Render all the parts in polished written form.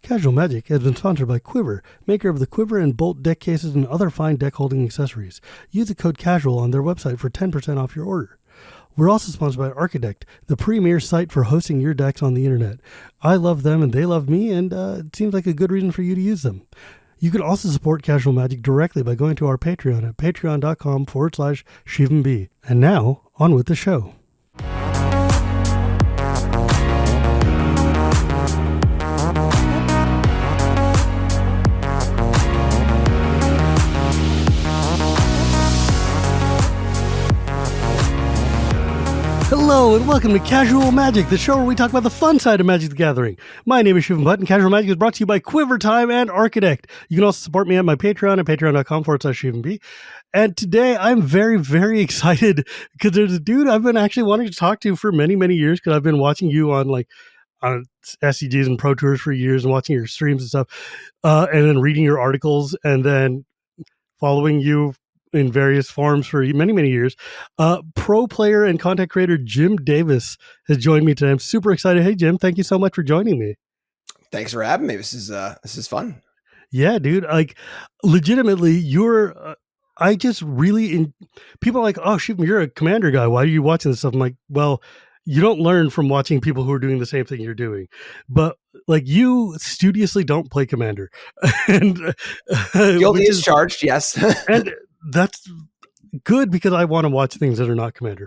Casual Magic has been sponsored by Quiver, maker of the Quiver and Bolt deck cases and other fine deck holding accessories. Use the code CASUAL on their website for 10% off your order. We're also sponsored by Architect, the premier site for hosting your decks on the internet. I love them and they love me, and it seems like a good reason for you to use them. You can also support Casual Magic directly by going to our Patreon at patreon.com/ShivanB. And now, on with the show. Hello and welcome to Casual Magic, the show where we talk about the fun side of Magic the Gathering. My name is Shivam, Bhatt, and Casual Magic is brought to you by Quiver Time and Architect. You can also support me at my Patreon at patreon.com/ShivanB. And today I'm very, very excited because there's a dude I've been actually wanting to talk to for many, many years because I've been watching you on SCGs and Pro Tours for years and watching your streams and stuff, and then reading your articles and then following you in various forms for many, many years. Pro player and content creator Jim Davis has joined me today. I'm super excited. Hey, Jim, thank you so much for joining me. Thanks for having me. This is fun. Yeah, dude. Like, legitimately, I just really, people are like, oh, shoot, you're a Commander guy. Why are you watching this stuff? I'm like, well, you don't learn from watching people who are doing the same thing you're doing. But like, you studiously don't play Commander. And guilty as charged, yes. And that's good because I want to watch things that are not Commander.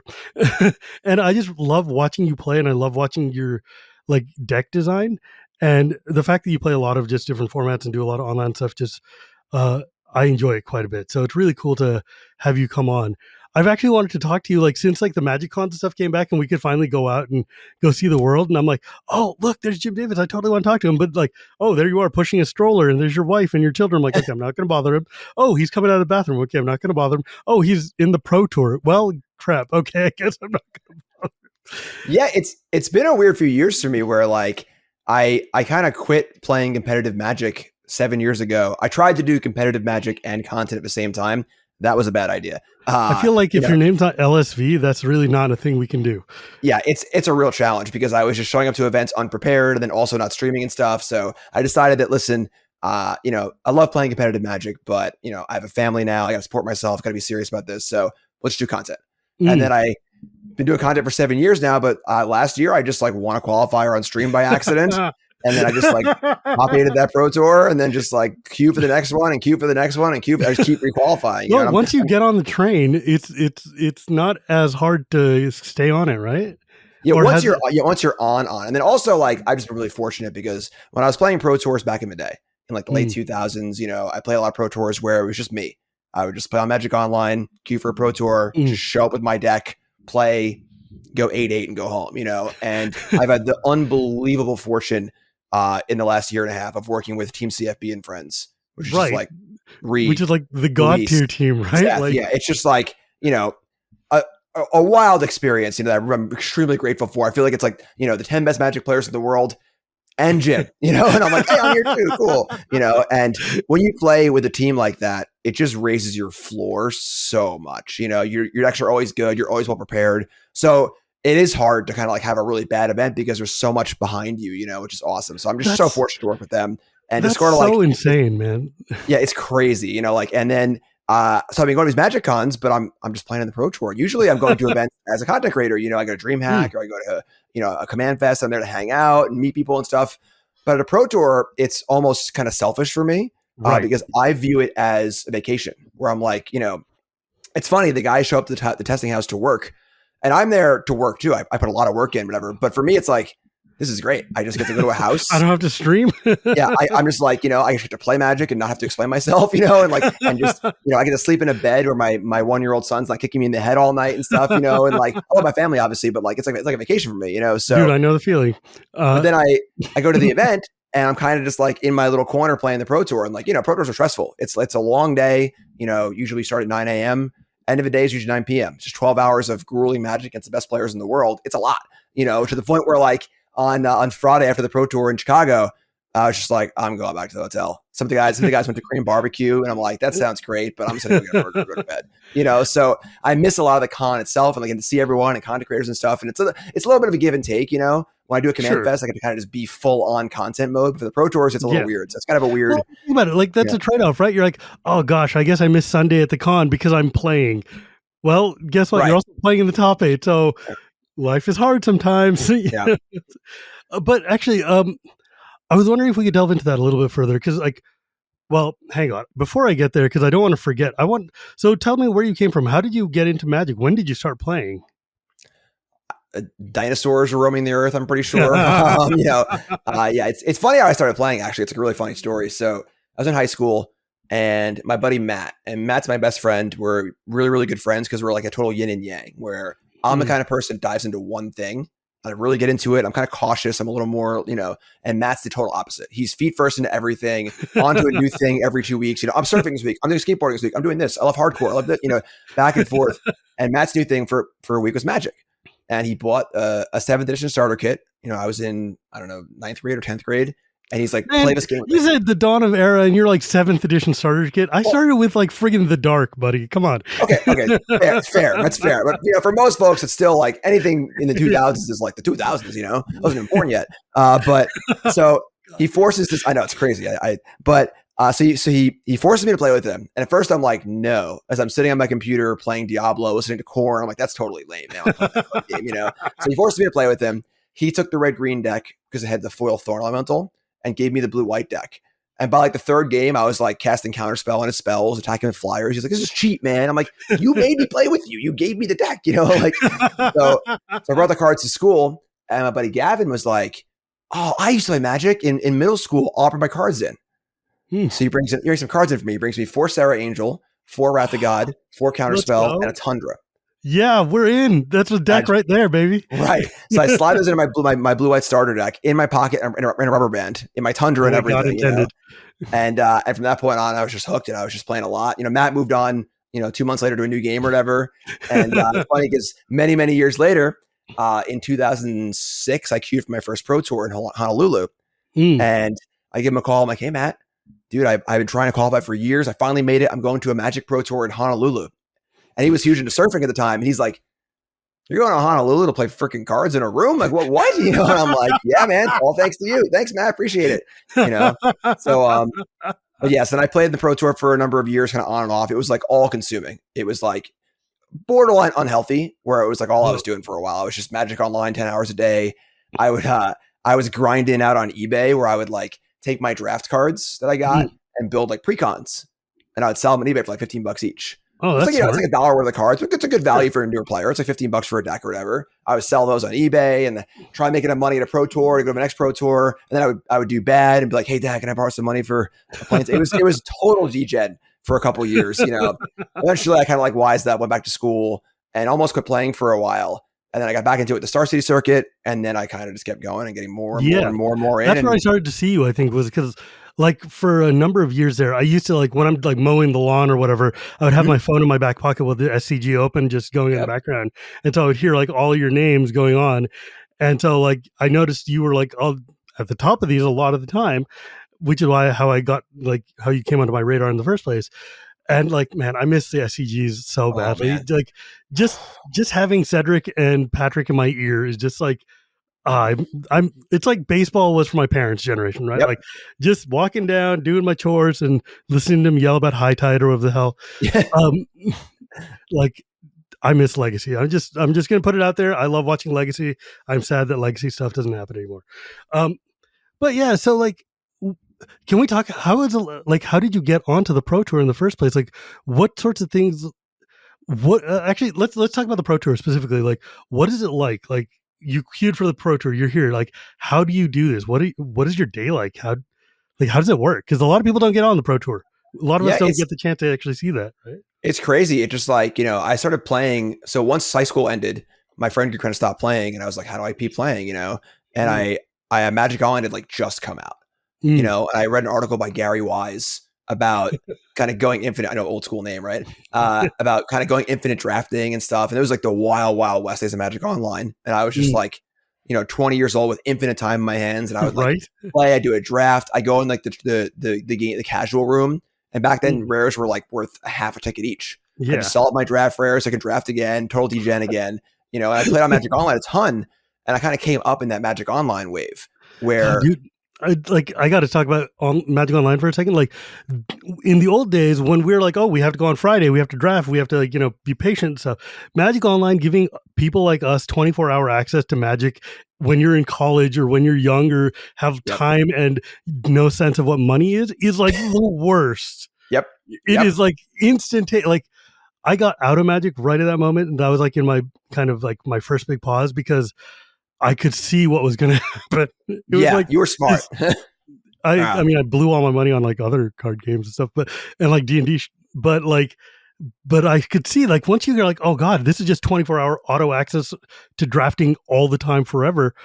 And I just love watching you play, and I love watching your like deck design, and the fact that you play a lot of just different formats and do a lot of online stuff. Just I enjoy it quite a bit. So it's really cool to have you come on. I've actually wanted to talk to you since the Magic Cons and stuff came back and we could finally go out and go see the world. And I'm like, oh, look, there's Jim Davis. I totally want to talk to him. But oh, there you are pushing a stroller and there's your wife and your children. I'm like, okay, I'm not going to bother him. Oh, he's coming out of the bathroom. Okay, I'm not going to bother him. Oh, he's in the Pro Tour. Well, crap. Okay, I guess I'm not going to bother him. Yeah, it's been a weird few years for me where I kind of quit playing competitive Magic 7 years ago. I tried to do competitive Magic and content at the same time. That was a bad idea. I feel like if your name's not LSV, that's really not a thing we can do. Yeah, it's a real challenge because I was just showing up to events unprepared and then also not streaming and stuff. So I decided that, listen, I love playing competitive Magic, but, I have a family now. I got to support myself. Got to be serious about this. So let's do content. And then I've been doing content for 7 years now. But last year, I just won a qualifier on stream by accident. And then I just copied that Pro Tour and then just queue for the next one and queue for the next one and I just keep requalifying. Well, once you get on the train, it's not as hard to stay on it, right? Yeah, once you're on. And then also I've just been really fortunate because when I was playing Pro Tours back in the day, in the late 2000s, I played a lot of Pro Tours where it was just me. I would just play on Magic Online, queue for a Pro Tour, just show up with my deck, play, go 8-8 and go home, and I've had the unbelievable fortune in the last year and a half of working with Team CFB and friends, which is just which is the god tier team, right? Yeah, it's just a wild experience, that I'm extremely grateful for. I feel like it's the 10 best Magic players in the world and Jim, and I'm like, hey, I'm here too, cool, and when you play with a team like that, it just raises your floor so much. Your decks are always good, you're always well prepared. So it is hard to kind of have a really bad event because there's so much behind you, which is awesome. So I'm just so fortunate to work with them. And that's Discord, so insane, man. Yeah, it's crazy, and then so I've been going to these Magic Cons, but I'm just playing in the Pro Tour. Usually I'm going to events as a content creator, I go to DreamHack or I go to a Command Fest. I'm there to hang out and meet people and stuff. But at a Pro Tour, it's almost kind of selfish for me because I view it as a vacation where I'm it's funny, the guys show up to the testing house to work. And I'm there to work too. I put a lot of work in, whatever. But for me, it's this is great. I just get to go to a house. I don't have to stream. Yeah, I'm just I get to play Magic and not have to explain myself, and just, I get to sleep in a bed where my 1-year-old son's not kicking me in the head all night and stuff, and I love my family obviously, but it's like a vacation for me, So, dude, I know the feeling. But then I go to the event and I'm kind of just in my little corner playing the Pro Tour, and Pro Tours are stressful. It's a long day. Usually start at 9 a.m. End of the day is usually 9 p.m. Just 12 hours of grueling Magic against the best players in the world. It's a lot, to the point where on Friday after the Pro Tour in Chicago, I was just like, I'm going back to the hotel. Some of the guys went to Korean barbecue, and I'm like, that sounds great, but I'm just gonna go get a burger and go to bed. So I miss a lot of the con itself, and like getting to see everyone and content creators and stuff. And it's a little bit of a give and take. When I do a command Sure. fest, I get to kind of just be full on content mode. But for the pro tours, it's a little Yeah. weird. So it's kind of a weird. Well, think about it. Like that's Yeah. a trade-off, right? You're like, oh gosh, I guess I missed Sunday at the con because I'm playing. Well, guess what? Right. You're also playing in the top 8, so life is hard sometimes. Yeah. But actually, I was wondering if we could delve into that a little bit further because, like, well, hang on. Before I get there, because I don't want to forget, so tell me where you came from. How did you get into Magic? When did you start playing? Dinosaurs are roaming the earth, I'm pretty sure. Yeah, it's funny how I started playing. Actually, it's a really funny story. So I was in high school, and my buddy Matt's my best friend. We're really, really good friends because we're like a total yin and yang. Where I'm the kind of person that dives into one thing. I really get into it. I'm kind of cautious. I'm a little more, and Matt's the total opposite. He's feet first into everything, onto a new thing every 2 weeks. I'm surfing this week. I'm doing skateboarding this week. I'm doing this. I love hardcore. I love that, back and forth. And Matt's new thing for a week was Magic. And he bought a 7th edition starter kit. I was in, I don't know, 9th grade or 10th grade. And he's like, Man, play this game. You said the dawn of era, and you're like 7th edition starter kit. I started with like friggin' the dark, buddy. Come on. Okay, fair. That's fair. But for most folks, it's still like anything in the 2000s is like the 2000s. I wasn't even born yet. But so he forces this. I know it's crazy. So he forces me to play with him. And at first I'm like, no. As I'm sitting on my computer playing Diablo, listening to Korn, I'm like, that's totally lame, man. I'm playing that game, So he forced me to play with him. He took the red-green deck because it had the foil Thorn Elemental and gave me the blue-white deck. And by like the 3rd game, I was like casting counterspell on his spells, attacking with flyers. He's like, this is cheap, man. I'm like, you made me play with you. You gave me the deck, So I brought the cards to school, and my buddy Gavin was like, oh, I used to play Magic in middle school. I'll bring my cards in. So he brings some cards in for me. He brings me 4 Sarah Angel, 4 Wrath of God, 4 Counterspell, and a Tundra. Yeah, we're in. That's a deck right there, baby. Right. So I slide those into my blue-white starter deck in my pocket in a rubber band, in my Tundra and everything. And from that point on, I was just hooked, and I was just playing a lot. Matt moved on, 2 months later to a new game or whatever. And it's funny because many, many years later, in 2006, I queued for my first pro tour in Honolulu. And I give him a call. I'm like, hey, Matt, dude, I've been trying to qualify for years. I finally made it. I'm going to a Magic Pro Tour in Honolulu. And he was huge into surfing at the time. And he's like, you're going to Honolulu to play freaking cards in a room? Like, what? And I'm like, yeah, man, all thanks to you. Thanks, Matt. Appreciate it. So, but yes, and I played the Pro Tour for a number of years, kind of on and off. It was like all consuming. It was like borderline unhealthy, where it was like all I was doing for a while. I was just Magic Online 10 hours a day. I was grinding out on eBay, where I would like take my draft cards that I got and build like precons, and I would sell them on eBay for like $15 each. Oh, that's it's like $1 worth of cards, but it's a good value for a newer player. It's like $15 for a deck or whatever. I would sell those on eBay and try and make enough money at a pro tour to go to my next pro tour. And then I would do bad and be like, hey, Dad, can I borrow some money for a plane? It was total degen for a couple of years. Eventually I kind of like wised up, went back to school, and almost quit playing for a while. And then I got back into it, the Star City circuit, and then I kind of just kept going and getting more and more in. That's where I started to see you, I think, was because like for a number of years there, I used to like when I'm like mowing the lawn or whatever, I would have my phone in my back pocket with the SCG open, just going in the background. And so I would hear like all your names going on. And so like I noticed you were like all at the top of these a lot of the time, which is how I got like how you came onto my radar in the first place. And like, man, I miss the SCGs so badly. Man. Like just having Cedric and Patrick in my ear is just like, it's like baseball was for my parents' generation, right? Yep. Like just walking down, doing my chores and listening to them yell about high tide or whatever the hell. Like I miss Legacy. I'm just going to put it out there. I love watching Legacy. I'm sad that Legacy stuff doesn't happen anymore. But yeah, so like, can we talk, how did you get onto the Pro Tour in the first place? Like what sorts of things, actually let's talk about the Pro Tour specifically. Like what is it like? Like you queued for the Pro Tour, you're here. Like, how do you do this? What is your day like? How does it work? Because a lot of people don't get on the Pro Tour. A lot of us don't get the chance to actually see that, right? It's crazy. It just like, I started playing. So once high school ended, my friend could kind of stop playing, and I was like, how do I keep playing? And I Magic Online had like just come out, and I read an article by Gary Wise about kind of going infinite. I know, old school name, right? About kind of going infinite drafting and stuff. And it was like the wild, wild west days of Magic Online. And I was just like, 20 years old with infinite time in my hands, and I would like Right? play. I do a draft. I go in like the casual room, and back then Mm. rares were like worth a half a ticket each. I Yeah. just sell up my draft rares. I could draft again, total degen again. And I played on Magic Online a ton, and I kind of came up in that Magic Online wave God, where dude, I got to talk about Magic Online for a second. Like in the old days when we were like, oh, we have to go on Friday, we have to draft, we have to like be patient. So Magic Online giving people like us 24-hour access to Magic when you're in college or when you're young or have yep, time and no sense of what money is like the worst. yep, It yep. is like instantaneous. Like I got out of Magic right at that moment, and that was like in my kind of like my first big pause because I could see what was going to happen. It was Yeah, like you were smart. this, I Wow. mean, I blew all my money on like other card games and stuff, and like D&D, but like, but I could see like once you're like, oh God, this is just 24-hour auto access to drafting all the time forever.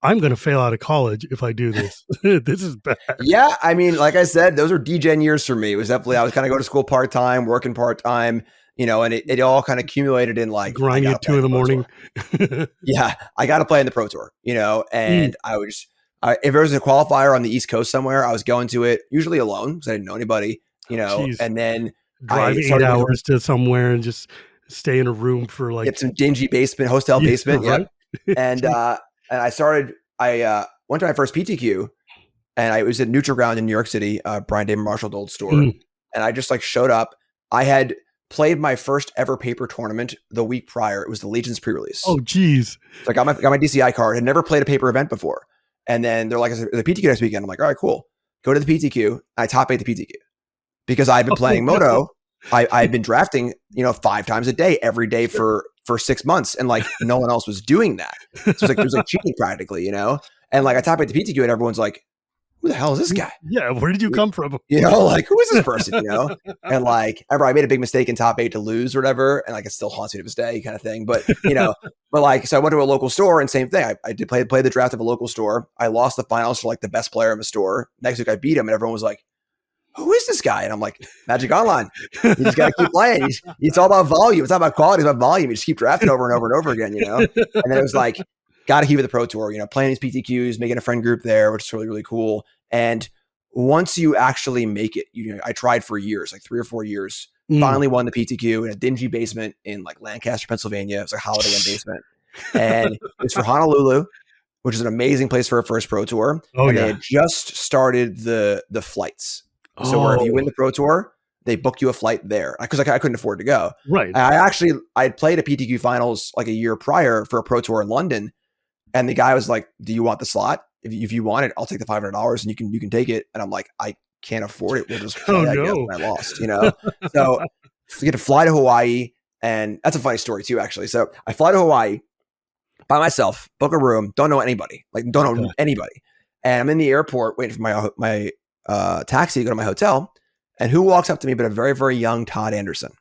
I'm going to fail out of college if I do this. This is bad. Yeah, I mean, like I said, those were degen years for me. It was definitely, I was kind of going to school part time, working part time, and it all kind of accumulated in like, I Grinding got to at play two in in the the Pro Tour. morning. Yeah, I got to play in the Pro Tour, Mm, and I would just, if there was a qualifier on the East Coast somewhere, I was going to it usually alone because I didn't know anybody, Jeez, and then drive I eight started going to hours to somewhere and just stay in a room for like, get some dingy basement, hostel yeah, basement. Yep. right. And, Jeez. and I went to my first PTQ, and I was at Neutral Ground in New York City, Brian David Marshall's old store. Mm. And I just like showed up. I had played my first ever paper tournament the week prior. It was the Legion's pre-release. Oh, geez. So I got my DCI card. Had never played a paper event before. And then they're like, the PTQ next weekend. I'm like, all right, cool. Go to the PTQ. I top 8 the PTQ because I've been Oh, playing no. Moto. I've been drafting, 5 times a day, every day for 6 months. And like no one else was doing that. So it was like cheating practically, And like I top 8 the PTQ and everyone's like, who the hell is this guy? Yeah, where did you come from? Like who is this person? And like ever I made a big mistake in top 8 to lose or whatever, and like it still haunts me to this day, kind of thing. But but like so I went to a local store and same thing. I did play the draft of a local store. I lost the finals for like the best player in the store. Next week I beat him, and everyone was like, who is this guy? And I'm like, Magic Online. You just got to keep playing. It's all about volume. It's not about quality. It's about volume. You just keep drafting over and over and over again, And then it was like, got to keep it the Pro Tour, playing these PTQs, making a friend group there, which is really, really cool. And once you actually make it, I tried for years, like 3 or 4 years, finally won the PTQ in a dingy basement in like Lancaster, Pennsylvania. It's a Holiday Inn basement. And it's for Honolulu, which is an amazing place for a first Pro Tour. Oh, and yeah. they had just started the flights. So wherever you win the Pro Tour, they book you a flight there because I couldn't afford to go. Right. I played a PTQ finals like a year prior for a Pro Tour in London, and the guy was like, "Do you want the slot? If you want it, I'll take the $500 and you can take it." And I'm like, "I can't afford it. We'll just play. I guess I lost, So I get to fly to Hawaii, and that's a funny story too, actually. So I fly to Hawaii by myself, book a room, don't know anybody, anybody, and I'm in the airport waiting for my taxi to go to my hotel, and who walks up to me but a very, very young Todd Anderson.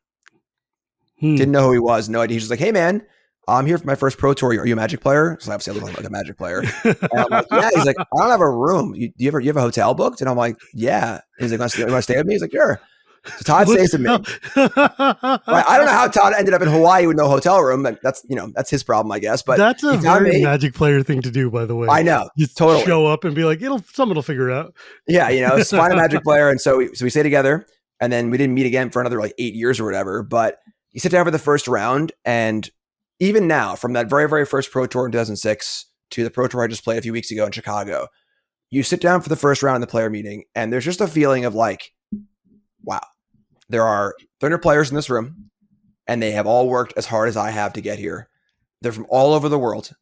Didn't know who he was, no idea. He's just like, "Hey man, I'm here for my first Pro Tour. Are you a Magic player?" So obviously I look like a Magic player. And I'm like, "Yeah." He's like, "I don't have a room. You have a hotel booked?" And I'm like, "Yeah." He's like, "You want to stay with me?" He's like, "Sure." So Todd stays with me. Right? I don't know how Todd ended up in Hawaii with no hotel room. That's his problem, I guess. But that's a very Magic player thing to do, by the way. I know. Just totally show up and be like, someone will figure it out. Yeah, find a Magic player, and so we stay together, and then we didn't meet again for another like 8 years or whatever. But you sit down for the first round, and even now, from that very, very first Pro Tour in 2006 to the Pro Tour I just played a few weeks ago in Chicago, you sit down for the first round in the player meeting, and there's just a feeling of like, wow, there are 300 players in this room, and they have all worked as hard as I have to get here. They're from all over the world.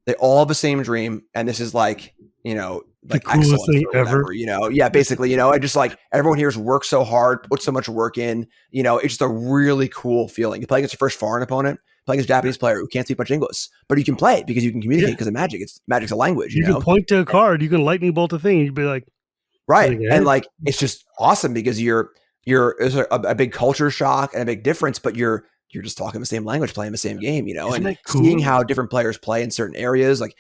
They all have the same dream, and this is like, the coolest thing ever. Yeah, basically, I just like everyone here has worked so hard, put so much work in. It's just a really cool feeling. You play against your first foreign opponent, playing against a Japanese player who can't speak much English, but you can play it because you can communicate because of Magic. Magic's a language. You can point to a card, you can lightning bolt a thing, and you'd be like, right, and like it's just awesome because there's a big culture shock and a big difference, but you're just talking the same language, playing the same game, and cool? Seeing how different players play in certain areas. Like,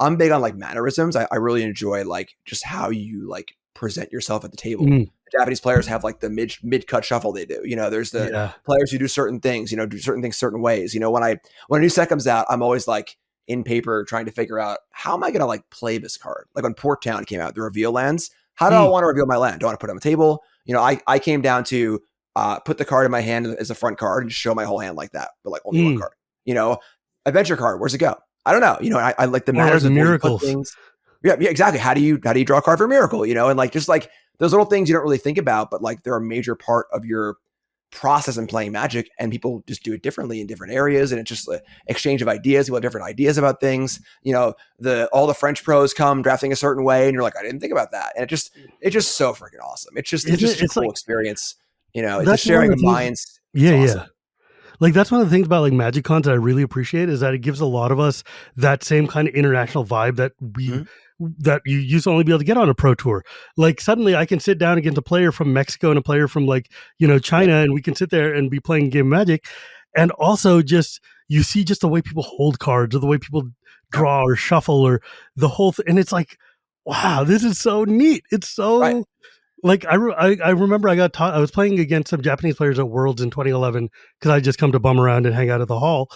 I'm big on like mannerisms. I really enjoy like just how you like present yourself at the table. Japanese players have like the mid cut shuffle they do. There's the players who do certain things, do certain things certain ways. When a new set comes out, I'm always like, in paper trying to figure out how am I going to like play this card? Like when Port Town came out, the reveal lands. How do I Mm. want to reveal my land? Do I want to put it on the table? I came down to put the card in my hand as a front card and show my whole hand like that, but like only one Mm. card. Adventure card, where's it go? I don't know. I like the Or like manners of where you put miracles. things. Yeah, exactly. How do you draw a card for a miracle? And like just like those little things you don't really think about, but like they're a major part of your process in playing Magic, and people just do it differently in different areas, and it's just an exchange of ideas. People have different ideas about things. All the French pros come drafting a certain way, and you're like, I didn't think about that, and it's just so freaking awesome. It's just a It's cool like experience. It's a that's one sharing of of the things. minds. It's Yeah, awesome. yeah. Like that's one of the things about like Magic Cons that I really appreciate is that it gives a lot of us that same kind of international vibe Mhm. that you used to only be able to get on a pro tour. Like suddenly I can sit down against a player from Mexico and a player from like, Yep. China, and we can sit there and be playing game of Magic. And also just you see just the way people hold cards or the way people Yep. draw or shuffle or the whole thing. And it's like, wow, this is so neat. It's Right. so like I remember I got taught. I was playing against some Japanese players at Worlds in 2011 because I just come to bum around and hang out at the hall,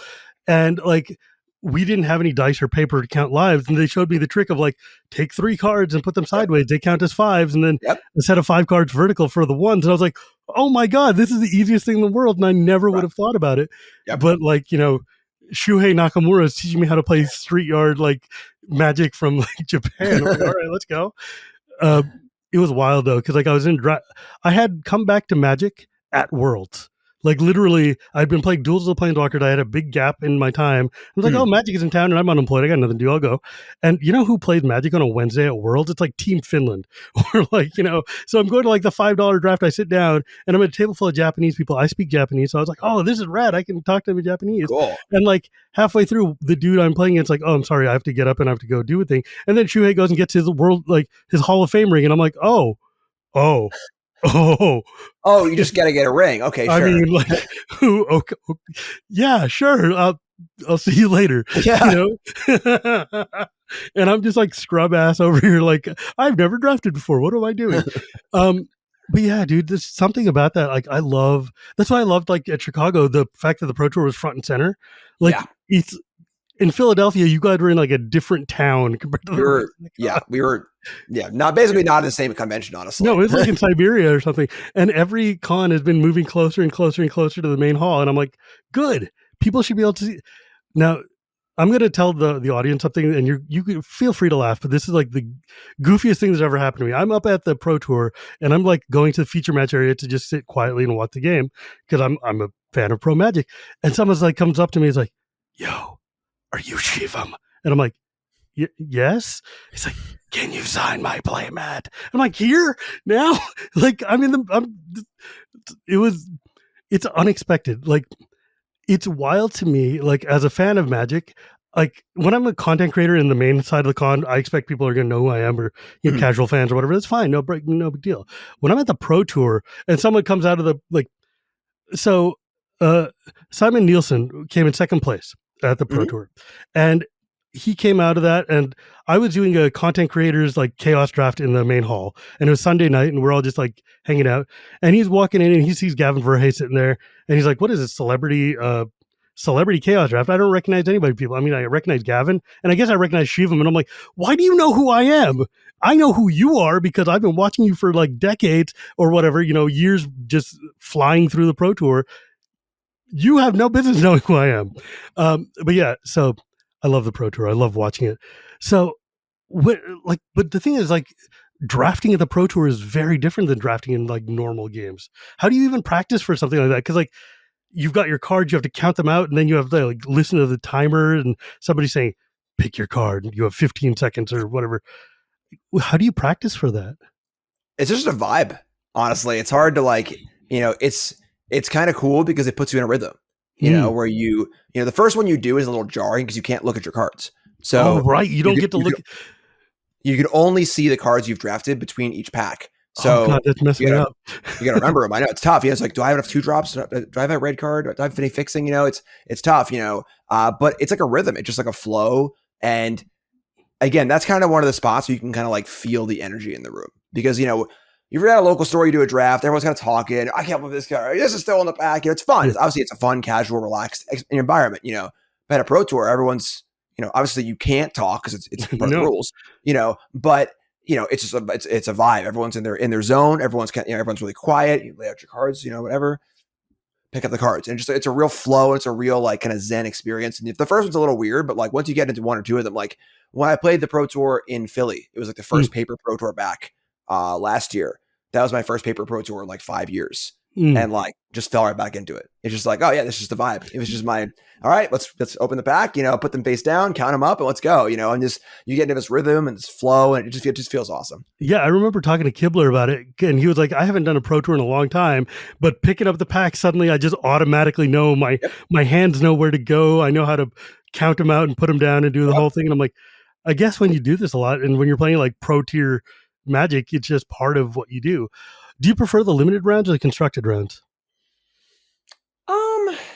and like we didn't have any dice or paper to count lives, and they showed me the trick of like take 3 cards and put them Yep. sideways. They count as fives, and then Yep. a set of 5 cards vertical for the ones. And I was like, oh my god, this is the easiest thing in the world, and I never would Right. have thought about it. Yep. But like Shuhei Nakamura is teaching me how to play street yard like Magic from like Japan. I'm like, all right, let's go. Uh, it was wild though, because like I had come back to Magic at Worlds. Like literally, I'd been playing Duels of the Planeswalkers. I had a big gap in my time. I was like, Mhm. "Oh, Magic is in town, and I'm unemployed. I got nothing to do. I'll go." And you know who plays Magic on a Wednesday at Worlds? It's like Team Finland, or like So I'm going to like the $5 draft. I sit down, and I'm at a table full of Japanese people. I speak Japanese, so I was like, "Oh, this is rad. I can talk to them in Japanese." Cool. And like halfway through, the dude I'm playing, it's like, "Oh, I'm sorry, I have to get up and I have to go do a thing." And then Shuhei goes and gets his his Hall of Fame ring, and I'm like, "Oh, oh, oh." Oh, you just got to get a ring. Okay, I sure. mean, like, okay, yeah, sure. I'll see you later. Yeah. And I'm just like scrub ass over here. Like I've never drafted before. What am I doing? Um, but yeah, dude, there's something about that. Like that's why I loved like at Chicago, the fact that the Pro Tour was front and center. Like Yeah. it's in Philadelphia, you guys were in like a different town compared to the rest of the con. We were not basically not in the same convention, honestly. No, it's like in Siberia or something. And every con has been moving closer and closer and closer to the main hall. And I'm like, good. People should be able to see. Now, I'm going to tell the audience something, and you can feel free to laugh, but this is like the goofiest thing that's ever happened to me. I'm up at the Pro Tour, and I'm like going to the feature match area to just sit quietly and watch the game because I'm a fan of Pro Magic. And someone's like comes up to me, is like, "Yo, are you Shivam?" And I'm like, yes. He's like, can you sign my playmat? I'm like, here now? Like, it's unexpected. Like, it's wild to me. Like, as a fan of Magic, like when I'm a content creator in the main side of the con, I expect people are going to know who I am or Mhm. casual fans or whatever. That's fine. No big deal. When I'm at the Pro Tour and someone comes out of the like, so Simon Nielsen came in second place at the Pro Mhm. Tour, and he came out of that, and I was doing a content creators like chaos draft in the main hall, and it was Sunday night, and we're all just like hanging out, and he's walking in, and he sees Gavin Verhey sitting there, and he's like, "What is this celebrity chaos draft? I don't recognize anybody." People, I mean, I recognize Gavin, and I guess I recognize Shivam, and I'm like, "Why do you know who I am? I know who you are because I've been watching you for like decades or whatever, years just flying through the Pro Tour. You have no business knowing who I am." But yeah, so I love the Pro Tour. I love watching it. So, but the thing is, like, drafting at the Pro Tour is very different than drafting in like normal games. How do you even practice for something like that? Because like you've got your cards, you have to count them out, and then you have to like listen to the timer and somebody saying, "Pick your card." You have 15 seconds or whatever. How do you practice for that? It's just a vibe. Honestly, it's hard to like. It's kind of cool because it puts you in a rhythm. Where the first one you do is a little jarring because you can't look at your cards. Oh, So right. You don't get to you look. you can only see the cards you've drafted between each pack. Oh God, So that's messing you me gotta up. you gotta remember them. I know it's tough. It's like, do I have enough 2 drops? Do I have a red card? Do I have any fixing? It's tough. But it's like a rhythm. It's just like a flow. And again, that's kind of one of the spots where you can kind of like feel the energy in the room because you're at a local store, you do a draft, everyone's kind of talking. I can't believe this card. This is still in the pack. It's fun. Yeah. It's a fun, casual, relaxed environment. But at a pro tour, everyone's obviously you can't talk because it's part of the No. rules, but it's just it's a vibe. Everyone's in their zone. Everyone's really quiet. You lay out your cards, whatever, pick up the cards, and it's a real flow. It's a real like kind of Zen experience. And if the first one's a little weird, but like once you get into one or two of them, like when I played the Pro Tour in Philly, it was like the first paper Pro Tour back last year. That was my first paper Pro Tour in like 5 years. And like just fell right back into it. It's just like, oh yeah, this is just the vibe. It was just all right, let's open the pack, put them face down, count them up, and let's go. And just you get into this rhythm and this flow, and it just feels awesome. Yeah, I remember talking to Kibler about it, and he was like, I haven't done a Pro Tour in a long time, but picking up the pack, suddenly I just automatically know my hands know where to go. I know how to count them out and put them down and do the whole thing. And I'm like, I guess when you do this a lot, and when you're playing like pro tier Magic, it's just part of what you do. Do you prefer the limited rounds or the constructed rounds?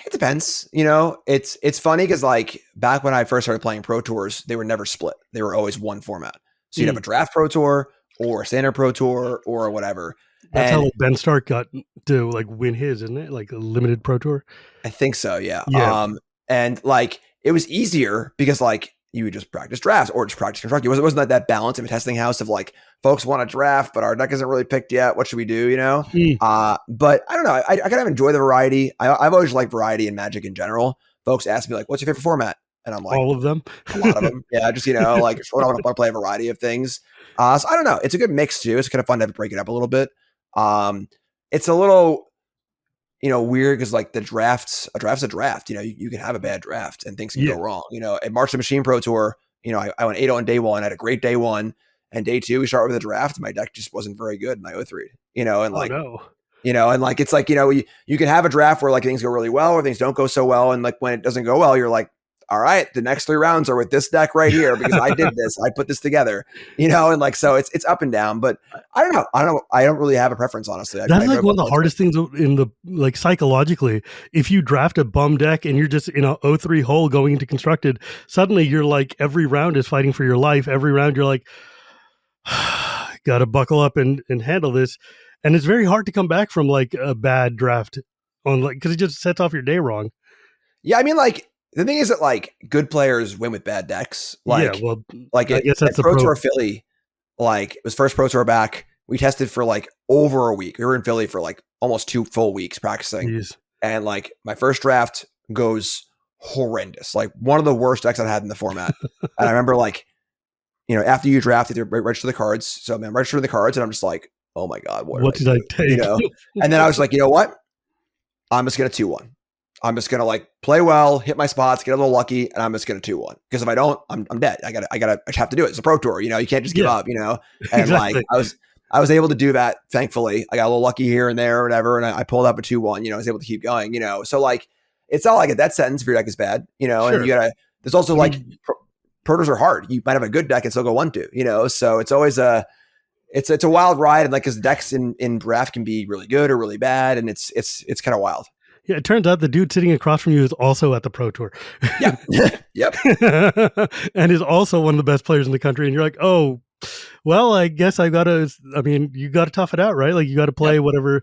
It depends. It's funny because like back when I first started playing Pro Tours, they were never split. They were always one format. So you'd have a draft Pro Tour or a standard Pro Tour or whatever. That's how Ben Stark got to like win his, isn't it? Like a limited Pro Tour. I think so. Yeah. Yeah. And like it was easier because like you would just practice drafts or just practice construct. It wasn't like that balance of a testing house of like folks want to draft, but our deck isn't really picked yet. What should we do? But I don't know. I kind of enjoy the variety. I've always liked variety in Magic in general. Folks ask me like, what's your favorite format? And I'm like, all of them, a lot of them. Yeah. Just, like I want to play a variety of things. So I don't know. It's a good mix too. It's kind of fun to break it up a little bit. It's a little, weird because like a draft's a draft. You can have a bad draft and things can go wrong. At March the Machine Pro Tour, I went 8-0 on day one. I had a great day one, and day two we start with a draft. My deck just wasn't very good, and I 0-3. And like, and like it's like you can have a draft where like things go really well or things don't go so well, and like when it doesn't go well, you're like, all right, the next 3 rounds are with this deck right here because I did this, I put this together, and like so it's up and down. But I don't know. I don't really have a preference, honestly. That's like one of the hardest things in the like psychologically. If you draft a bum deck and you're just in a 0-3 hole going into constructed, suddenly you're like every round is fighting for your life. Every round you're like, gotta buckle up and handle this. And it's very hard to come back from like a bad draft on like because it just sets off your day wrong. Yeah, I mean like. The thing is that like good players win with bad decks. Like, yeah, well, like I guess that's the Pro Tour Philly. Like it was first Pro Tour back. We tested for like over a week. We were in Philly for like almost 2 full weeks practicing. Jeez. And like my first draft goes horrendous. Like one of the worst decks I've had in the format. And I remember like, after you draft, you register the cards. So I'm registering the cards and I'm just like, oh my God, what did I take? And then I was like, you know what? I'm just going to 2-1. I'm just gonna like play well, hit my spots, get a little lucky, and I'm just gonna 2-1. Because if I don't, I'm dead. I just have to do it. It's a Pro Tour, you can't just give up, And exactly. like I was able to do that. Thankfully, I got a little lucky here and there, or whatever, and I pulled up a 2-1. I was able to keep going. So like it's not like a death sentence if your deck is bad, Sure. And you gotta. There's also like Pro Tours are hard. You might have a good deck and still go 1-2, So it's always it's a wild ride, and like because the decks in draft can be really good or really bad, and it's kind of wild. Yeah, it turns out the dude sitting across from you is also at the Pro Tour. Yeah. Yep. And is also one of the best players in the country. And you're like, oh, well, I guess you got to tough it out, right? Like you got to play whatever.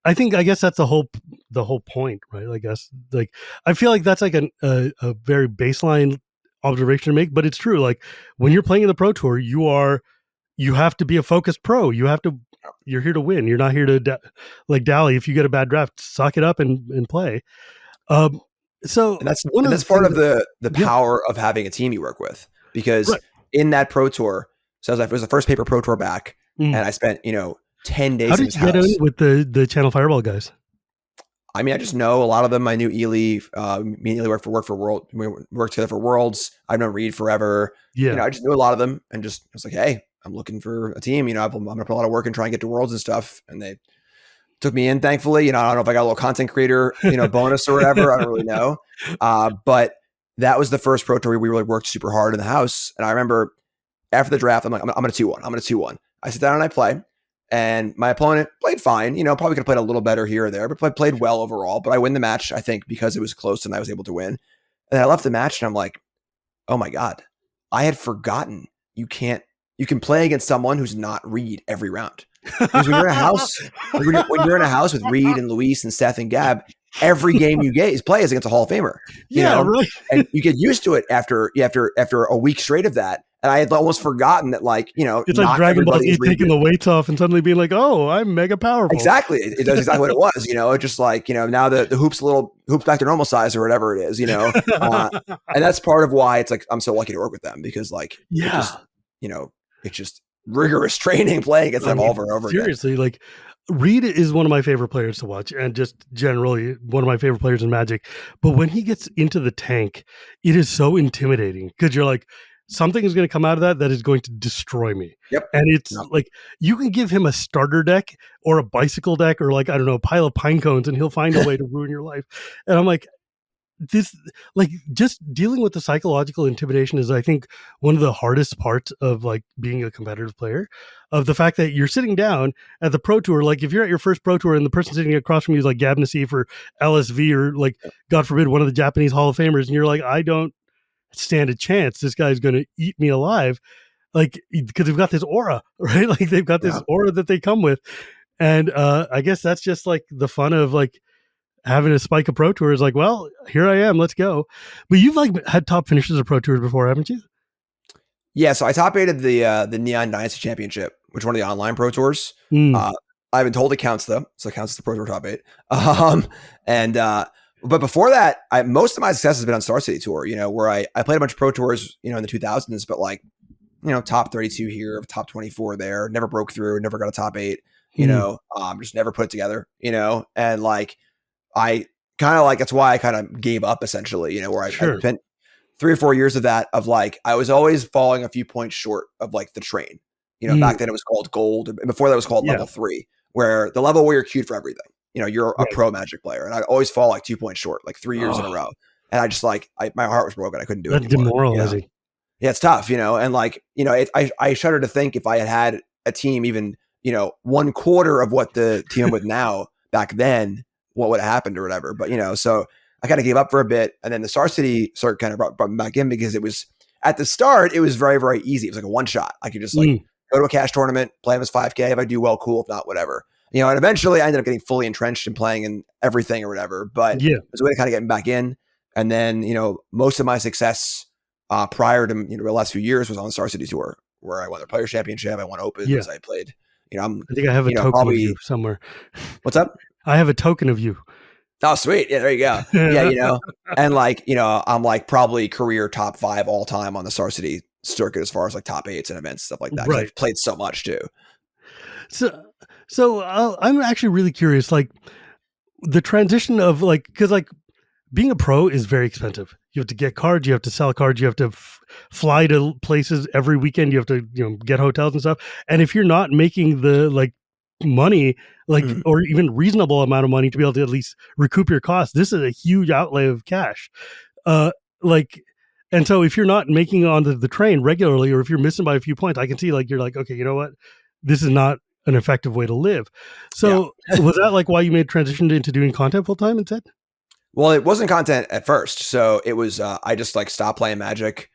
I guess that's the whole point, right? I guess like, I feel like that's like a very baseline observation to make, but it's true. Like when you're playing in the Pro Tour, you have to be a focused pro. You're here to win. You're not here to dally. If you get a bad draft, suck it up and play. So that's part of the power of having a team you work with, because in that Pro Tour, so it was the first paper Pro Tour back, and I spent 10 days. How did you get in with the Channel Fireball guys? I mean, I just know a lot of them. I knew Ely. Me and Ely worked for World. We worked together for Worlds. I've known Reed forever. Yeah, I just knew a lot of them, and just I was like, hey, I'm looking for a team. I'm gonna put a lot of work and try and get to Worlds and stuff. And they took me in, thankfully. I don't know if I got a little content creator, bonus or whatever. I don't really know. But that was the first Pro Tour we really worked super hard in the house. And I remember after the draft, I'm like, I'm gonna 2-1. I'm gonna 2-1. I sit down and I play. And my opponent played fine. Probably could have played a little better here or there, but played well overall. But I win the match, I think, because it was close and I was able to win. And then I left the match and I'm like, oh my God, I had forgotten you can play against someone who's not Reed every round. Because when you're in a house, when you're in a house with Reed and Luis and Seth and Gab, every game you play is against a Hall of Famer, Yeah, right. and you get used to it after a week straight of that. And I had almost forgotten that, like, It's like not Dragon Ball everybody Z is taking the weights off and suddenly being like, "Oh, I'm mega powerful." exactly. It does exactly what it was. It's just like, now the hoops back to normal size or whatever it is. And that's part of why it's like I'm so lucky to work with them, because like Yeah. it's just rigorous training playing against them over and over again. Seriously, like Reed is one of my favorite players to watch, and just generally one of my favorite players in Magic. But when he gets into the tank, it is so intimidating, because you're like, something is going to come out of that is going to destroy me. Yep. And it's like, you can give him a starter deck or a bicycle deck or, like, I don't know, a pile of pine cones, and he'll find a way to ruin your life. And I'm like, this, like, just dealing with the psychological intimidation is, I think, one of the hardest parts of like being a competitive player, of the fact that you're sitting down at the pro tour. Like, if you're at your first pro tour and the person sitting across from you is like Gab Nassif or LSV, or like, God forbid, one of the Japanese Hall of Famers, and you're like, I don't stand a chance, this guy's going to eat me alive. Like, because they've got this aura, right? Like, they've got this aura that they come with. And I guess that's just like the fun of like having a spike of pro tours. Like, well, here I am, let's go. But you've like had top finishes of pro tours before, haven't you? Yeah, so I top aided the Neon Dynasty Championship, which is one of the online pro tours. I've been told it counts though, so it counts as the pro tour top 8. But before that, most of my success has been on Star City Tour, where I played a bunch of pro tours, in the 2000s, but like, top 32 here, top 24 there, never broke through, never got a top 8, just never put it together, and like, I kind of like, that's why I kind of gave up essentially, where I spent 3 or 4 years of that, of like, I was always falling a few points short of like the train, back then it was called gold, and before that was called level 3, where the level where you're queued for everything, you're a pro Magic player, and I always fall like 2 points short, like 3 years in a row. And I just like, my heart was broken. I couldn't do it anymore. Demoralizing. Yeah, it's tough, and like, I shudder to think if I had a team even, 1/4 of what the team I'm with now back then, what would have happened or whatever. But, so I kind of gave up for a bit. And then the Star City circuit kind of brought me back in, because it was, at the start, it was very, very easy. It was like a one shot. I could just like go to a cash tournament, play them as 5K. If I do well, cool. If not, whatever. And eventually I ended up getting fully entrenched in playing in everything or whatever. But it was a way to kind of get me back in. And then, most of my success prior to, the last few years was on the Star City Tour, where I won the Players Championship. I won Opens. I played, I think I have a token of you somewhere. What's up? I have a token of you. Oh, sweet. Yeah, there you go. Yeah, and like, I'm like probably career top 5 all time on the Star City circuit, as far as like top 8s and events, stuff like that. Right. I've played so much too. So I'm actually really curious, like the transition of like, because like being a pro is very expensive. You have to get cards, you have to sell cards, you have to fly to places every weekend, you have to get hotels and stuff. And if you're not making the like money, like or even reasonable amount of money to be able to at least recoup your costs, this is a huge outlay of cash. And so if you're not making on the train regularly, or if you're missing by a few points, I can see like you're like, okay, you know what, this is not an effective way to live. So was that like why you made transition into doing content full time instead? Well, it wasn't content at first. So it was, I just like stopped playing Magic,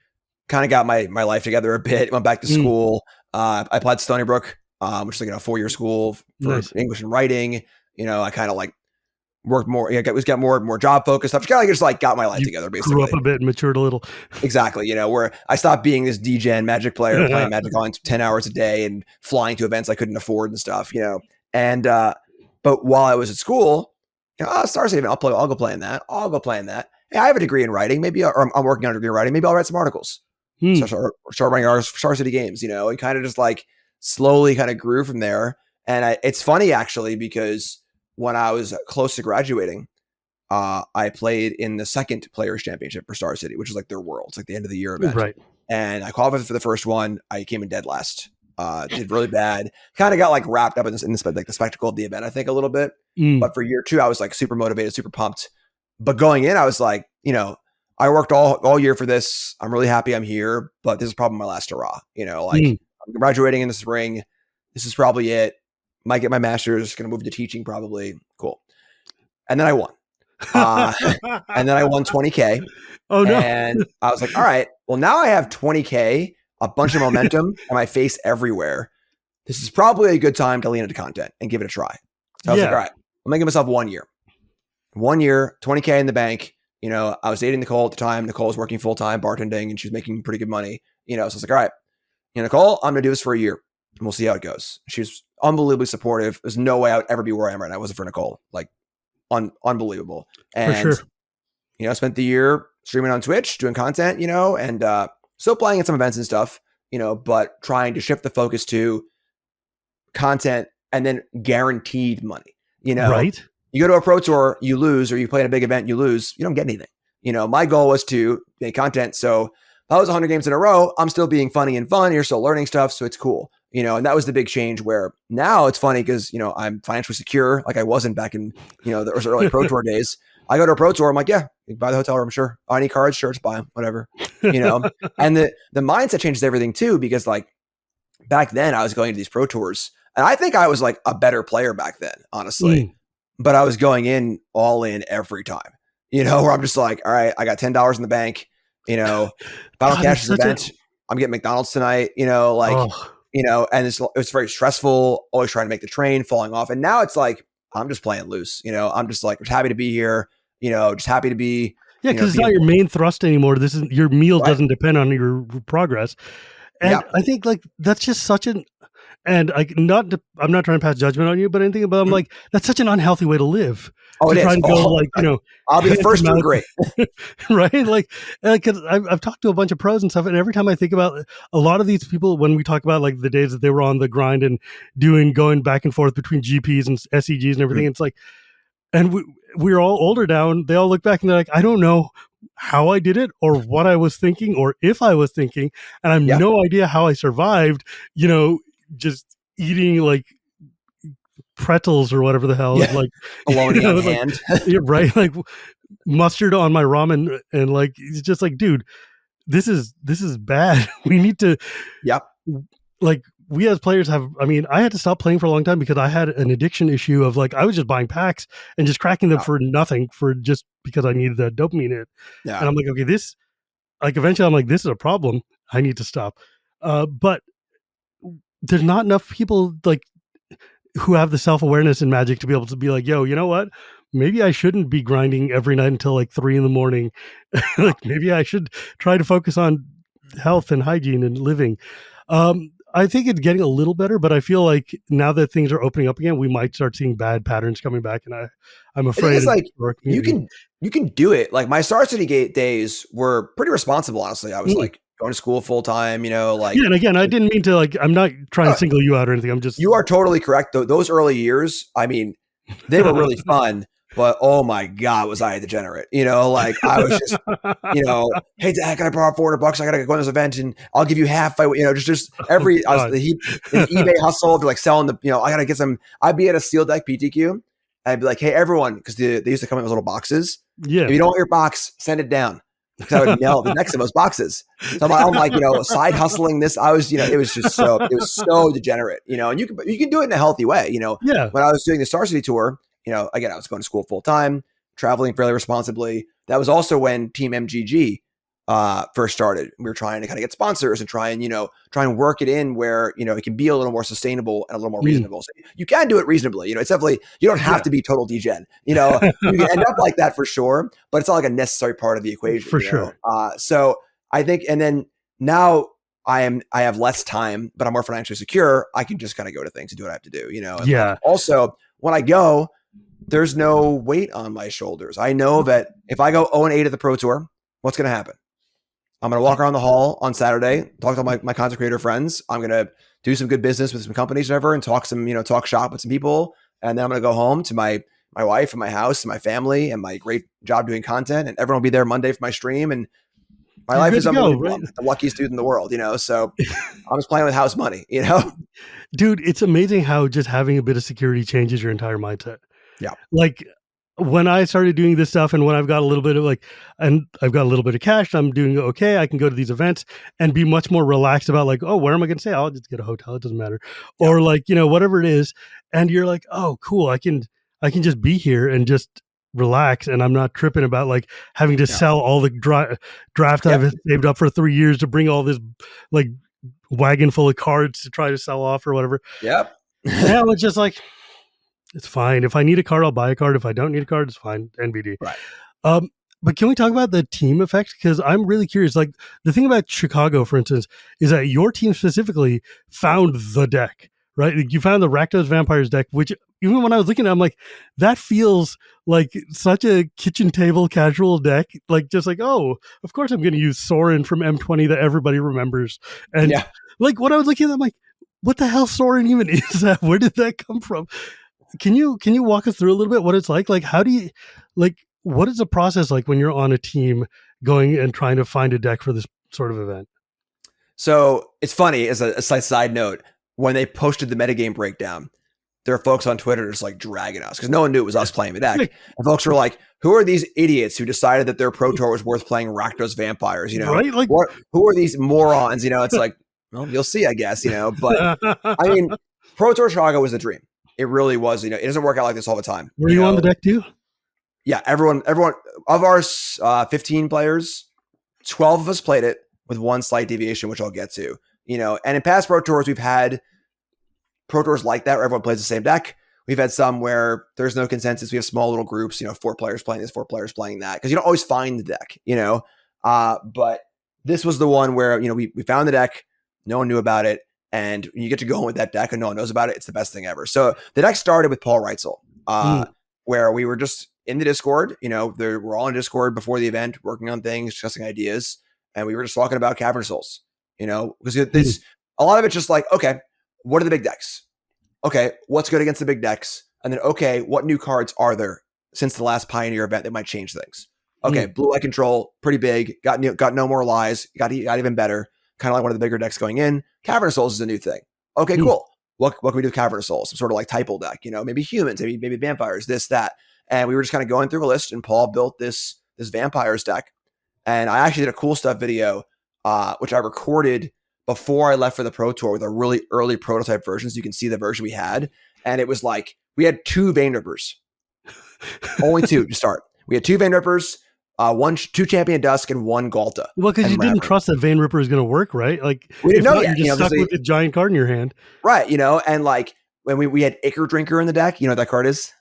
kind of got my life together a bit, went back to school. I applied to Stony Brook, which is like a 4-year school for English and writing. I kind of like worked more, got more job focused stuff. Kind of just like got my life together, basically. Grew up a bit and matured a little. Exactly. Where I stopped being this degen Magic player, playing Magic on 10 hours a day and flying to events I couldn't afford and stuff, and, but while I was at school, Star City, I'll go play in that. Hey, I have a degree in writing. Maybe, or I'm working on a degree in writing. Maybe I'll write some articles. So start writing articles for Star City games, and kind of just like slowly kind of grew from there. And it's funny actually, because when I was close to graduating, I played in the second Players Championship for Star City, which is like their Worlds, like the end of the year event. Right. And I qualified for the first one. I came in dead last. Did really bad. Kind of got like wrapped up in like the spectacle of the event, I think, a little bit. But for year 2, I was like super motivated, super pumped. But going in, I was like, I worked all year for this. I'm really happy I'm here, but this is probably my last hurrah. I'm graduating in the spring. This is probably it. Might get my master's, going to move to teaching probably. Cool. And then I won. And then I won 20K. Oh no. And I was like, all right, well, now I have 20K, a bunch of momentum, and my face everywhere. This is probably a good time to lean into content and give it a try. So I was like, all right, I'm making myself 1 year. 1 year, 20K in the bank. I was dating Nicole at the time. Nicole was working full time bartending, and she was making pretty good money. So I was like, all right, Nicole, I'm going to do this for a year, and we'll see how it goes. She was unbelievably supportive. There's no way I would ever be where I am right now. It wasn't for Nicole. Like, unbelievable. For And sure. I spent the year streaming on Twitch, doing content, and still playing at some events and stuff, but trying to shift the focus to content and then guaranteed money. Right. You go to a pro tour, you lose, or you play in a big event, you lose, you don't get anything. My goal was to make content. So if I was 100 games in a row, I'm still being funny and fun. You're still learning stuff. So it's cool. And that was the big change where now it's funny because, I'm financially secure like I wasn't back in, the early pro tour days. I go to a pro tour. I'm like, yeah, you buy the hotel room. Sure. Oh, I need cards. Sure. Just buy them, whatever, and the mindset changes everything too, because like back then I was going to these pro tours and I think I was like a better player back then, honestly, but I was going in all in every time, where I'm just like, all right, I got $10 in the bank, if I don't cash this event, I'm getting McDonald's tonight, and it was very stressful, always trying to make the train, falling off. And now it's like, I'm just playing loose, I'm just like, just happy to be here, just happy to be. Yeah, because it's not your main thrust anymore. This is your meal doesn't depend on your progress. And I think like that's just such an, and I'm not trying to pass judgment on you, but anything about I'm like, that's such an unhealthy way to live. Oh, it is. To go, like, I'll be the first to agree. Right? Like, because I've talked to a bunch of pros and stuff, and every time I think about a lot of these people, when we talk about like the days that they were on the grind and going back and forth between GPs and SEGs and everything, it's like, and we're all older now, and they all look back and they're like, I don't know how I did it or what I was thinking or if I was thinking, and I have no idea how I survived, just eating like pretzels or whatever the hell, like bologna on hand. Right? Like mustard on my ramen, and like it's just like, dude, this is bad. We need to like, we as players have, I mean, I had to stop playing for a long time because I had an addiction issue of like, I was just buying packs and just cracking them for nothing, for just because I needed that dopamine hit. And I'm like, okay, this, like, eventually I'm like, this is a problem. I need to stop. But there's not enough people like who have the self-awareness in Magic to be able to be like, yo, you know what? Maybe I shouldn't be grinding every night until like 3 a.m. Like maybe I should try to focus on health and hygiene and living. I think it's getting a little better, but I feel like now that things are opening up again, we might start seeing bad patterns coming back, and I'm afraid it's like you can do it. Like my Star City Gate days were pretty responsible, honestly. I was like going to school full time, like and again, I didn't mean to like. I'm not trying to single you out or anything. I'm just you are totally correct. Those early years, I mean, they were really fun. But oh my God, was I a degenerate? Like I was just, hey Dad, can I borrow $400? I gotta go to this event and I'll give you half. Just every I was the eBay hustle of like selling the, I gotta get some. I'd be at a steel deck PTQ. And I'd be like, hey everyone, because they used to come in those little boxes. Yeah. If you don't want your box, send it down. Because I would mail the next of those boxes. So I'm like, side hustling this. I was, it was so degenerate, and you can do it in a healthy way. When I was doing the Star City tour. Again, I was going to school full time, traveling fairly responsibly. That was also when Team MGG first started. We were trying to kind of get sponsors and try and work it in where, it can be a little more sustainable and a little more reasonable. So you can do it reasonably. It's definitely, you don't have to be total degen. You can end up like that for sure, but it's not like a necessary part of the equation. For sure. So I think, and then now I have less time, but I'm more financially secure. I can just kind of go to things and do what I have to do, And like, also when I go, there's no weight on my shoulders. I know that if I go 0-8 at the Pro Tour, what's going to happen? I'm going to walk around the hall on Saturday, talk to my content creator friends. I'm going to do some good business with some companies, whatever, and talk shop with some people. And then I'm going to go home to my wife and my house and my family and my great job doing content. And everyone will be there Monday for my stream. And my life is unbelievable. Right? I'm the luckiest dude in the world, So I'm just playing with house money, Dude, it's amazing how just having a bit of security changes your entire mindset. Yeah. Like when I started doing this stuff and when I've got a little bit of cash, I'm doing okay. I can go to these events and be much more relaxed about like, oh, where am I going to stay? I'll just get a hotel. It doesn't matter. Yeah. Or like, whatever it is. And you're like, oh, cool. I can just be here and just relax. And I'm not tripping about like having to sell all the draft I've saved up for 3 years to bring all this like wagon full of cards to try to sell off or whatever. Yep. Now it's just like, It's fine. If I need a card, I'll buy a card. If I don't need a card, it's fine. NBD. Right. Um, but can we talk about the team effect? Because I'm really curious. Like the thing about Chicago, for instance, is that your team specifically found the deck, right? Like, you found the Rakdos Vampires deck, which even when I was looking at it, I'm like, that feels like such a kitchen table casual deck. Like just like, oh, of course I'm going to use Sorin from M20 that everybody remembers. And Yeah. like when I was looking at it, I'm like, what the hell Sorin even is that? Where did that come from? Can you walk us through a little bit what it's like? Like how do you like what is the process like when you're on a team going and trying to find a deck for this sort of event? So it's funny as a side note, when they posted the metagame breakdown, there are folks on Twitter just like dragging us because no one knew it was us playing the deck. And folks were like, who are these idiots who decided that their Pro Tour was worth playing Rakdos Vampires? You know, Right? Like who are these morons? You know, it's like, well, you'll see, I guess, you know, but I mean, Pro Tour Chicago was a dream. It really was. You know, it doesn't work out like this all the time. were you on the deck too? Yeah, everyone of our 15 players, 12 of us played it with one slight deviation, which I'll get to. You know, and in past Pro Tours, we've had Pro Tours like that where everyone plays the same deck. We've had some where there's no consensus. We have small little groups, you know, 4 players playing this, 4 players playing that, because you don't always find the deck, you know. But this was the one where, you know, we found the deck, no one knew about it, and when you get to go in with that deck and no one knows about it, it's the best thing ever. So the deck started with Paul Reitzel, where we were just in the Discord, you know, we're all in Discord before the event, working on things, discussing ideas, and we were just talking about Cavern Souls, you know, because it's a lot of it's just like, okay, what are the big decks? Okay, what's good against the big decks? And then, okay, what new cards are there since the last Pioneer event that might change things? Okay, Blue Eye Control, pretty big, got no more lies, got even better, kind of like one of the bigger decks going in. Cavern Souls is a new thing. Okay, cool. What can we do with Cavern Souls? Some sort of like typo deck, you know, maybe humans, maybe vampires, this, that. And we were just kind of going through a list, and Paul built this vampires deck. And I actually did a cool stuff video, which I recorded before I left for the Pro Tour with a really early prototype version, so you can see the version we had. And it was like, we had 2 Vein Rippers. Only 2 to start. We had 2 Vein Rippers, 2 Champion Dusk, and 1 Galta. Well, because you didn't trust that Vein Ripper is going to work, right? Like, we didn't know yet. You're just stuck with a giant card in your hand. Right, you know, and like, when we had Ichor Drinker in the deck, you know what that card is?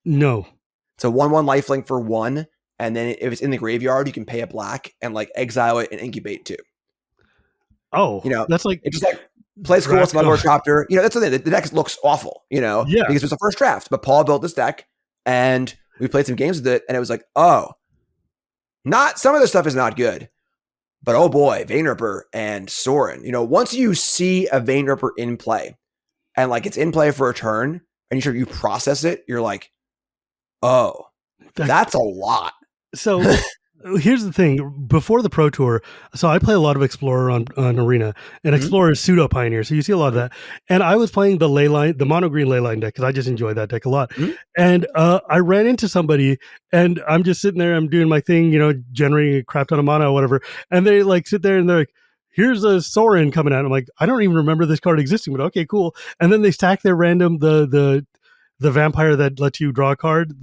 No. It's a 1/1 lifelink for 1, and then if it's in the graveyard, you can pay a black and like exile it and incubate 2. Oh, you know, that's like it just like plays cool. It's Mudlord Chopper. You know, that's the thing. The deck looks awful, you know, because it was the first draft. But Paul built this deck, and we played some games with it, and it was like, oh, not some of the stuff is not good, but oh boy, Vein Ripper and Sorin. You know, once you see a Vein Ripper in play, and like it's in play for a turn, and you process it, you're like, oh, that's a lot. So here's the thing. Before the Pro Tour, so I play a lot of Explorer on Arena, and Explorer is pseudo Pioneer, so you see a lot of that. And I was playing the mono green Leyline deck because I just enjoy that deck a lot. And I ran into somebody, and I'm just sitting there, I'm doing my thing, you know, generating a crap ton of mana or whatever, and they like sit there and they're like, here's a Sorin coming out. I'm like, I don't even remember this card existing, but okay, cool. And then they stack their random the vampire that lets you draw a card,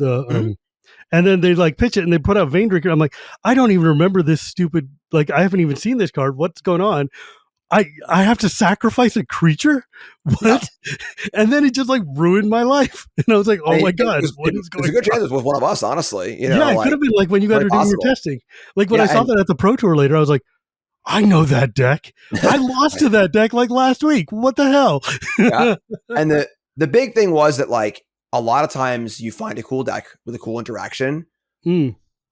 and then they like pitch it and they put out Vein Drinker. I'm like, I don't even remember this stupid, like, I haven't even seen this card. What's going on? I have to sacrifice a creature? What? Yeah. And then it just like ruined my life. And I was like, oh my God. What is going on? There's a good chance it was with one of us, honestly. You know, yeah, it could have been like when you guys were doing your testing. Like when I saw that at the Pro Tour later, I was like, I know that deck. I lost to that deck like last week. What the hell? Yeah. And the big thing was that like, a lot of times you find a cool deck with a cool interaction,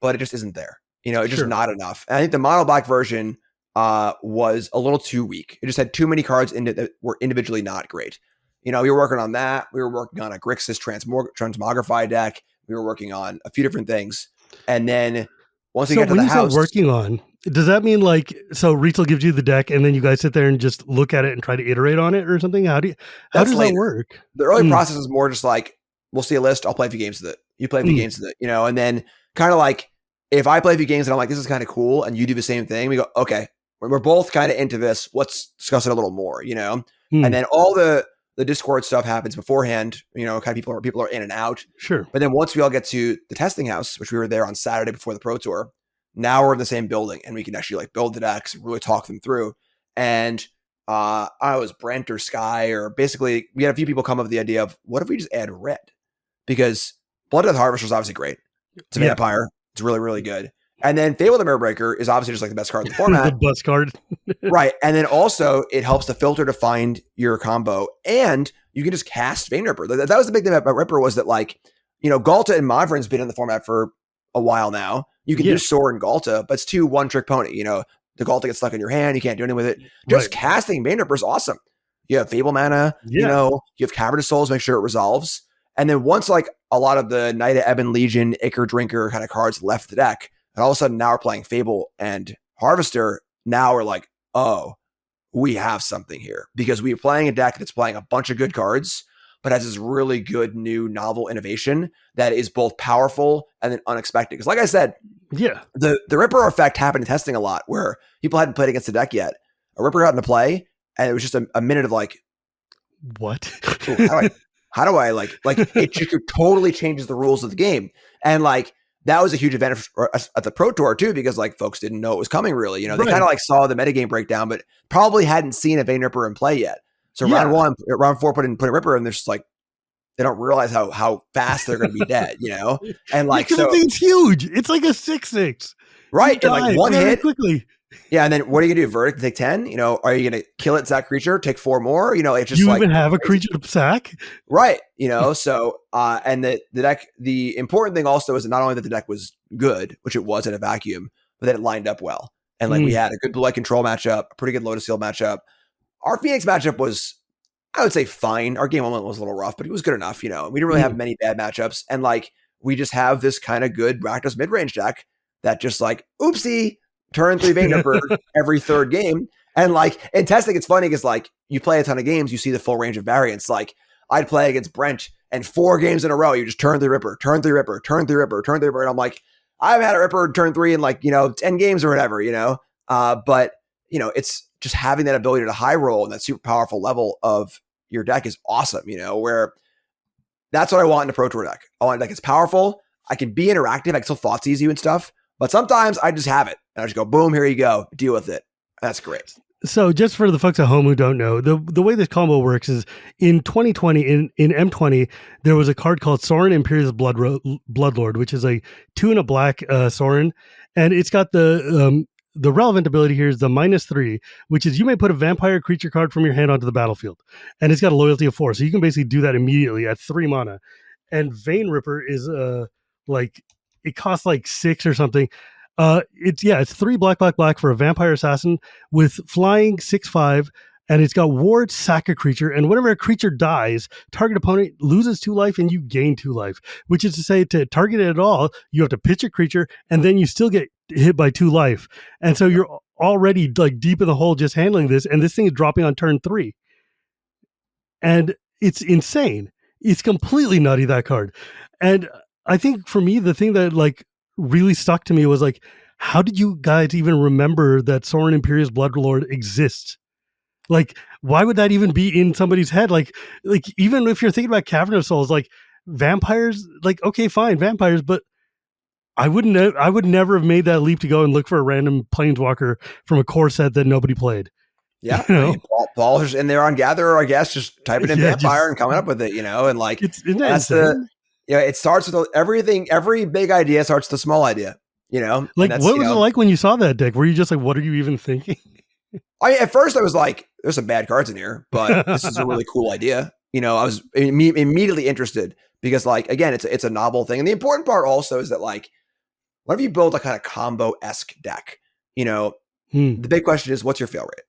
but it just isn't there. You know, it's just not enough. And I think the mono black version was a little too weak. It just had too many cards in it that were individually not great. You know, we were working on that. We were working on a Grixis Transmogrify deck. We were working on a few different things. And then once we get to the house. Working on, does that mean like, so Retail gives you the deck and then you guys sit there and just look at it and try to iterate on it or something? How does that work? The early process is more just like, we'll see a list. I'll play a few games with it. You play a few games with it, you know, and then kind of like, if I play a few games and I'm like, this is kind of cool, and you do the same thing, we go, okay, we're both kind of into this. Let's discuss it a little more, you know? And then all the Discord stuff happens beforehand, you know, kind of people are in and out. Sure. But then once we all get to the testing house, which we were there on Saturday before the Pro Tour, now we're in the same building and we can actually like build the decks and really talk them through. And I was Brent or Sky, or basically we had a few people come up with the idea of, what if we just add red? because Blood Death Harvester is obviously great. It's a Yeah. vampire. It's really, really good. And then Fable the Mirror Breaker is obviously just like the best card in the format. The bus card. Right. And then also it helps the filter to find your combo, and you can just cast Vein Ripper. That was the big thing about Ripper, was that, like, you know, Galta and Modron's been in the format for a while now. You can do Soar and Galta, but it's 2 one-trick pony. You know, the Galta gets stuck in your hand. You can't do anything with it. Just casting Vein Ripper is awesome. You have Fable mana. You know, you have Cavern of Souls, make sure it resolves. And then once, like, a lot of the Knight of Ebon Legion, Ichor Drinker kind of cards left the deck, and all of a sudden now we're playing Fable and Harvester, now we're like, oh, we have something here, because we're playing a deck that's playing a bunch of good cards, but has this really good new novel innovation that is both powerful and then unexpected. Because like I said, the Ripper effect happened in testing a lot, where people hadn't played against the deck yet. A Ripper got into play, and it was just a minute of like, what? how do I like it just totally changes the rules of the game. And like, that was a huge advantage at the Pro Tour too, because like folks didn't know it was coming really. You know, they kind of like saw the metagame breakdown, but probably hadn't seen a Vein Ripper in play yet. So round 4, put in Ripper, and they're just like, they don't realize how fast they're going to be dead, you know? And like, so it's huge. It's like a 6/6. Right. And like one hit quickly. Yeah. And then what are you going to do? Verdict, take 10? You know, are you going to kill it, sack creature, take 4 more? You know, it's just, you like, even have a creature to sack? Right. You know, so, and the deck, the important thing also is not only that the deck was good, which it was in a vacuum, but that it lined up well. And like, we had a good blue light control matchup, a pretty good Lotus Field matchup. Our Phoenix matchup was, I would say, fine. Our game moment was a little rough, but it was good enough. You know, we didn't really have many bad matchups. And like, we just have this kind of good Rakdos mid-range deck that just like, oopsie, turn 3 Vein Ripper every third game. And like, in testing, it's funny because like, you play a ton of games, you see the full range of variants. Like, I'd play against Brent, and 4 games in a row, you just turn 3 Ripper, turn 3 Ripper, turn 3 Ripper, turn 3 Ripper. And I'm like, I've had a Ripper turn 3 in like, you know, 10 games or whatever, you know? But, you know, it's just having that ability to high roll and that super powerful level of your deck is awesome, you know, where that's what I want in a Pro Tour deck. I want a deck that's powerful. I can be interactive. I can still Thoughtseize you and stuff. But sometimes I just have it. And I just go, boom, here you go. Deal with it. That's great. So just for the folks at home who don't know, the way this combo works is in 2020, in M20, there was a card called Sorin Imperious Bloodlord, which is a 2 and a black Sorin. And it's got the relevant ability here is the -3, which is you may put a vampire creature card from your hand onto the battlefield. And it's got a loyalty of 4. So you can basically do that immediately at 3 mana. And Vein Ripper is like, it costs like 6 or something. It's 3 black for a vampire assassin with flying 6/5, and it's got ward, sack a creature, and whenever a creature dies, target opponent loses 2 life and you gain 2 life. Which is to say, to target it at all, you have to pitch a creature, and then you still get hit by 2 life. And so you're already like deep in the hole just handling this, and this thing is dropping on turn 3. And it's insane. It's completely nutty, that card. And I think for me, the thing that like really stuck to me was like, how did you guys even remember that Sorin Imperious Bloodlord exists? Like, why would that even be in somebody's head? Like even if you're thinking about Cavern of Souls, like vampires, like, okay, fine, vampires, but I would never have made that leap to go and look for a random planeswalker from a core set that nobody played. Yeah, you know? Paul's in there on Gatherer, I guess, just typing in vampire and coming up with it, you know, and like that's it starts with everything. Every big idea starts with a small idea, you know. Like, what was it like when you saw that deck? Were you just like, what are you even thinking? At first I was like, there's some bad cards in here, but this is a really cool idea. You know, I was immediately interested because, like, again, it's a novel thing. And the important part also is that, like, whenever you build a kind of combo-esque deck, you know, the big question is, what's your fail rate?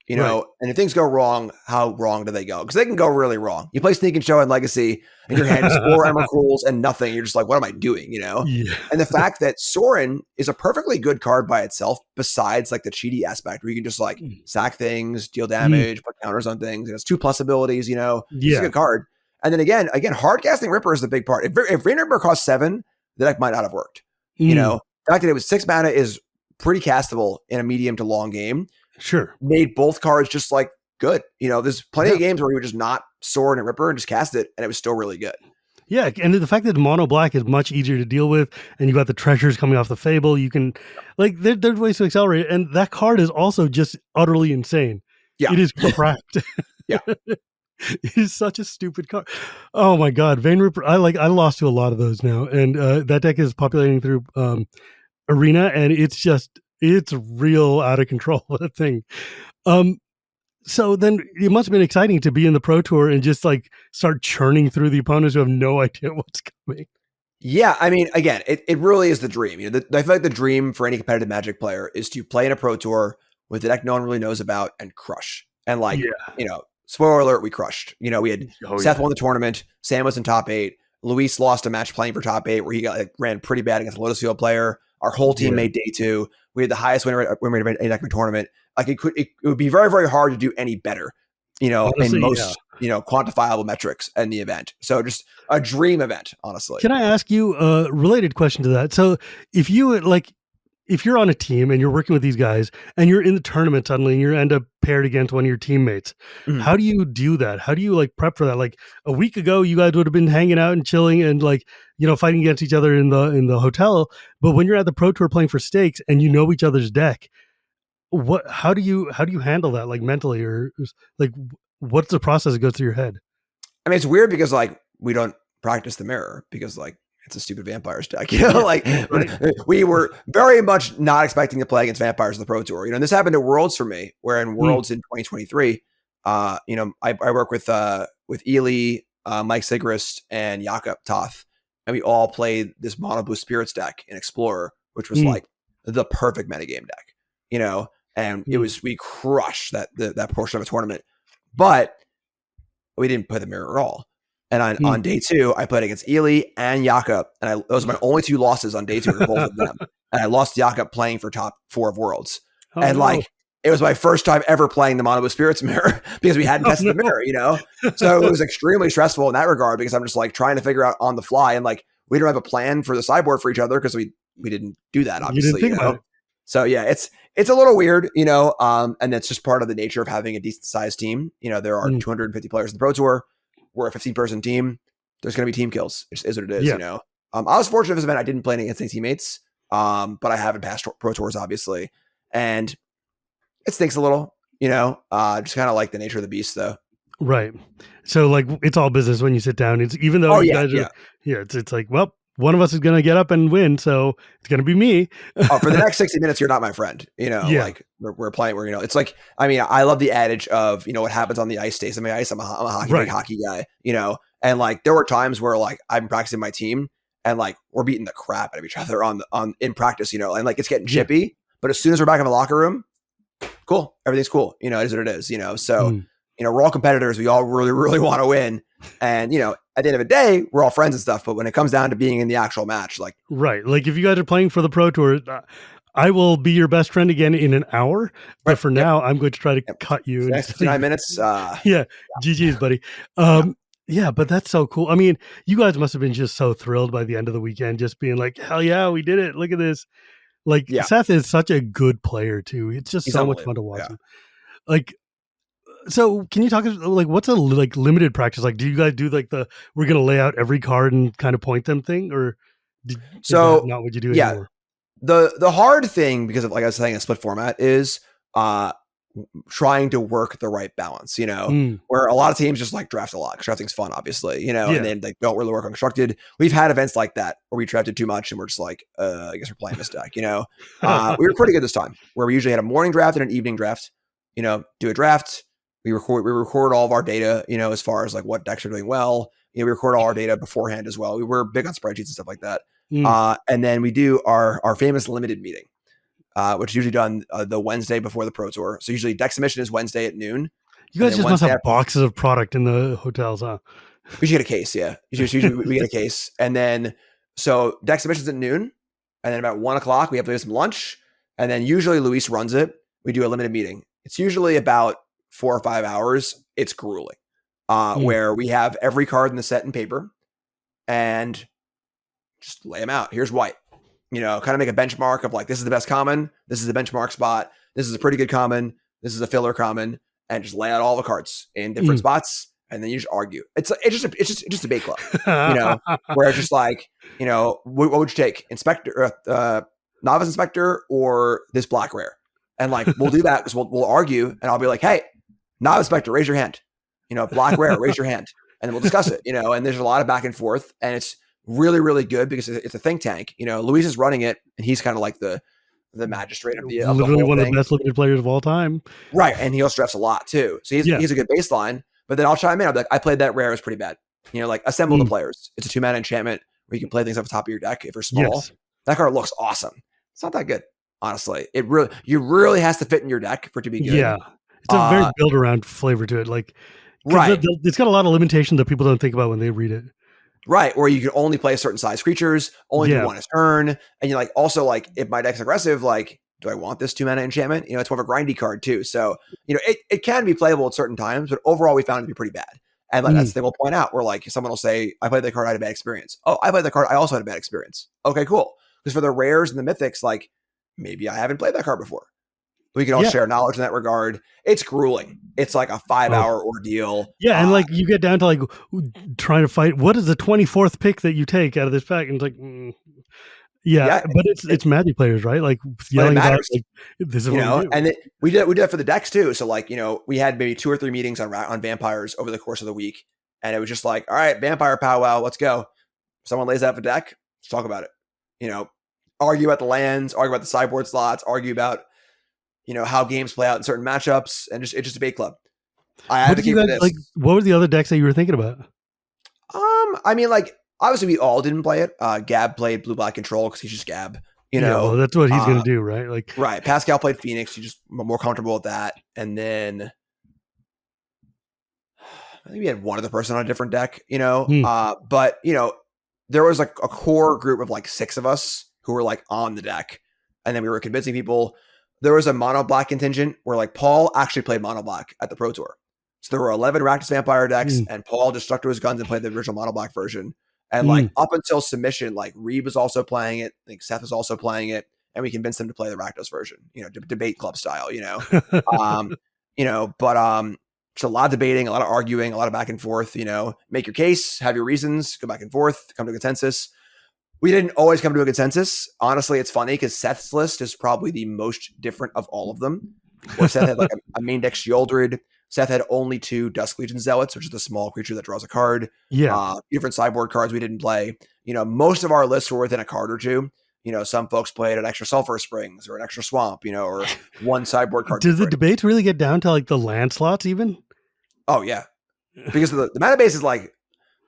You know, and if things go wrong, how wrong do they go? Because they can go really wrong. You play Sneak and Show and Legacy, and your hand is 4 Emrakul's and nothing. You're just like, what am I doing? You know? Yeah. And the fact that Sorin is a perfectly good card by itself, besides like the cheaty aspect, where you can just like sack things, deal damage, put counters on things. It has 2+ abilities, you know? It's a good card. And then again, hard casting Ripper is the big part. If Vein Ripper cost 7, the deck might not have worked. You know? The fact that it was 6 mana is pretty castable in a medium to long game. Sure. Made both cards just like good. You know, there's plenty of games where you would just not Sword and Ripper and just cast it, and it was still really good. Yeah, and the fact that mono black is much easier to deal with, and you got the treasures coming off the Fable, you can, like, there's ways to accelerate it, and that card is also just utterly insane. Yeah. It is cracked. Yeah. He's such a stupid card. Oh my god, Vein Ripper. I lost to a lot of those now, and that deck is populating through Arena, and it's real out of control. That thing. Um, so then it must have been exciting to be in the Pro Tour and just like start churning through the opponents who have no idea what's coming. Yeah, I mean, again, it really is the dream. I feel like the dream for any competitive Magic player is to play in a Pro Tour with a deck no one really knows about and crush. And like, Yeah. Spoiler alert, we crushed. We had Seth Yeah. won the tournament, Sam was in top 8, Luis lost a match playing for top 8 where he ran pretty bad against a Lotus Field player. Our whole team made day 2. We had the highest win rate of any deck in the tournament. Like it would be very, very hard to do any better, Honestly, in most quantifiable metrics in the event. So just a dream event, honestly. Can I ask you a related question to that? So if you're on a team and you're working with these guys and you're in the tournament suddenly and you end up paired against one of your teammates, how do you do that? How do you like prep for that? Like a week ago, you guys would have been hanging out and chilling and like, fighting against each other in the hotel. But when you're at the Pro Tour playing for stakes and you know each other's deck, how do you handle that like mentally, or like what's the process that goes through your head? I mean, it's weird because like we don't practice the mirror because like it's a stupid vampires deck, Right. we were very much not expecting to play against vampires in the Pro Tour. And this happened at Worlds for me, where in Worlds in 2023, I work with Ely, Mike Sigrist, and Jakob Toth, and we all played this Mono Blue Spirits deck in Explorer, which was like the perfect metagame deck, and we crushed that portion of a tournament, but we didn't play the mirror at all. And on day 2, I played against Ely and Jakob, and those are my only 2 losses on day 2 for both of them. And I lost Jakob playing for top 4 of Worlds. It was my first time ever playing the Mono Blue Spirits mirror because we hadn't tested the mirror, So it was extremely stressful in that regard because I'm just like trying to figure out on the fly, and like we don't have a plan for the sideboard for each other because we didn't do that, obviously. So yeah, it's a little weird, and that's just part of the nature of having a decent sized team. There are 250 players in the Pro Tour. We're a 15-person team. There's going to be team kills. It is what it is, I was fortunate this event. I didn't play against any teammates, but I have in past Pro Tours, obviously. And it stinks a little, just kind of like the nature of the beast, though. Right. So like it's all business when you sit down. It's even though you guys are, it's like, well, one of us is going to get up and win. So it's going to be me. For the next 60 minutes, you're not my friend. Like we're playing where, it's like, I mean, I love the adage of, what happens on the ice stays on the ice. I'm a big hockey guy, and like there were times where like I'm practicing my team and like we're beating the crap out of each other in practice, and like it's getting chippy. But as soon as we're back in the locker room, cool, everything's cool. It is what it is, so, we're all competitors. We all really, really want to win. And, at the end of the day, we're all friends and stuff. But when it comes down to being in the actual match, like. Right. Like if you guys are playing for the Pro Tour, I will be your best friend again in an hour. But for now, I'm going to try to cut you. Next 59 minutes. GG's, buddy. Yeah, but that's so cool. I mean, you guys must have been just so thrilled by the end of the weekend, just being like, hell yeah, we did it. Look at this. Like Seth is such a good player too. It's just so much fun to watch him. Like, so can you talk like what's a like limited practice? Like, do you guys do like we're going to lay out every card and kind of point them thing, or is that not what you do anymore? The hard thing, because of, like I was saying, a split format is trying to work the right balance, where a lot of teams just like draft a lot. Drafting's fun, obviously, and then they don't really work on constructed. We've had events like that where we drafted too much and we're just like, I guess we're playing this deck, we were pretty good this time, where we usually had a morning draft and an evening draft, do a draft. We record all of our data, as far as like what decks are doing well. We record all our data beforehand as well. We were big on spreadsheets and stuff like that. And then we do our famous limited meeting, which is usually done the Wednesday before the Pro Tour. So usually deck submission is Wednesday at noon. You guys just must have boxes of product in the hotels, huh? We should get a case, yeah. Usually we get a case. And then, so deck submission's at noon. And then about 1:00, we have to do some lunch. And then usually Luis runs it. We do a limited meeting. It's usually about 4 or 5 hours. It's grueling, where we have every card in the set in paper and just lay them out. Here's white. Kind of make a benchmark of like, this is the best common. This is the benchmark spot. This is a pretty good common. This is a filler common, and just lay out all the cards in different spots. And then you just argue. It's just a debate club, where it's just like, what would you take? Inspector, novice inspector, or this black rare? And like, we'll do that because we'll argue, and I'll be like, hey, novice inspector, raise your hand. Black rare, raise your hand, and then we'll discuss it. And there's a lot of back and forth, and it's really, really good because it's a think tank. Luis is running it, and he's kind of like the magistrate of the Literally whole one of thing. the best limited players of all time. Right, and he also drafts a lot too. So he's a good baseline. But then I'll chime in. I'll be like, I played that rare. It was pretty bad. Like assemble the players. It's a 2-mana enchantment where you can play things off the top of your deck if you're small. Yes. That card looks awesome. It's not that good, honestly. You really has to fit in your deck for it to be good. Yeah, it's a very build around flavor to it. Like, right, it's got a lot of limitations that people don't think about when they read it. Right, or you can only play certain size creatures, only do one a turn, and you're like, also like if my deck's aggressive, like, do I want this 2-mana enchantment? It's more of a grindy card too. So it can be playable at certain times, but overall we found it to be pretty bad. And that's the thing we'll point out. Where like someone will say, I played that card, I had a bad experience. Oh, I played that card, I also had a bad experience. Okay, cool. Because for the rares and the mythics, like maybe I haven't played that card before. We can all share knowledge in that regard. It's grueling. It's like a 5-hour ordeal. Yeah, and like you get down to like trying to fight. What is the 24th pick that you take out of this pack? And it's like, but it's Magic players, right? Like yelling about like this is what we do. And we did that for the decks too. So like we had maybe 2 or 3 meetings on vampires over the course of the week, and it was just like, all right, vampire powwow, let's go. Someone lays out the deck, let's talk about it. Argue about the lands, argue about the sideboard slots, argue about how games play out in certain matchups, and it's just a debate club. I advocate for this. Like, what were the other decks that you were thinking about? I mean, like obviously we all didn't play it. Gab played Blue Black Control because he's just Gab. Well, that's what he's gonna do, right? Like, right. Pascal played Phoenix. He's just more comfortable with that. And then I think we had one other person on a different deck. But there was like a core group of like 6 of us who were like on the deck, and then we were convincing people. There was a mono black contingent where like Paul actually played mono black at the Pro Tour. So there were 11 Rakdos Vampire decks, and Paul just stuck to his guns and played the original mono black version. And like up until submission, like Reeb was also playing it. I think Seth was also playing it, and we convinced them to play the Rakdos version, debate club style, but just a lot of debating, a lot of arguing, a lot of back and forth, make your case, have your reasons, go back and forth, come to a consensus. We didn't always come to a consensus. Honestly, it's funny because Seth's list is probably the most different of all of them. Where Seth had like a main deck Sheoldred. Seth had only 2 Dusk Legion Zealots, which is the small creature that draws a card. Yeah. Different sideboard cards we didn't play. Most of our lists were within a card or 2. Some folks played an extra Sulfur Springs or an extra Swamp, or one sideboard card. Does the debates really get down to like the land slots even? Oh, yeah. Because the mana base is like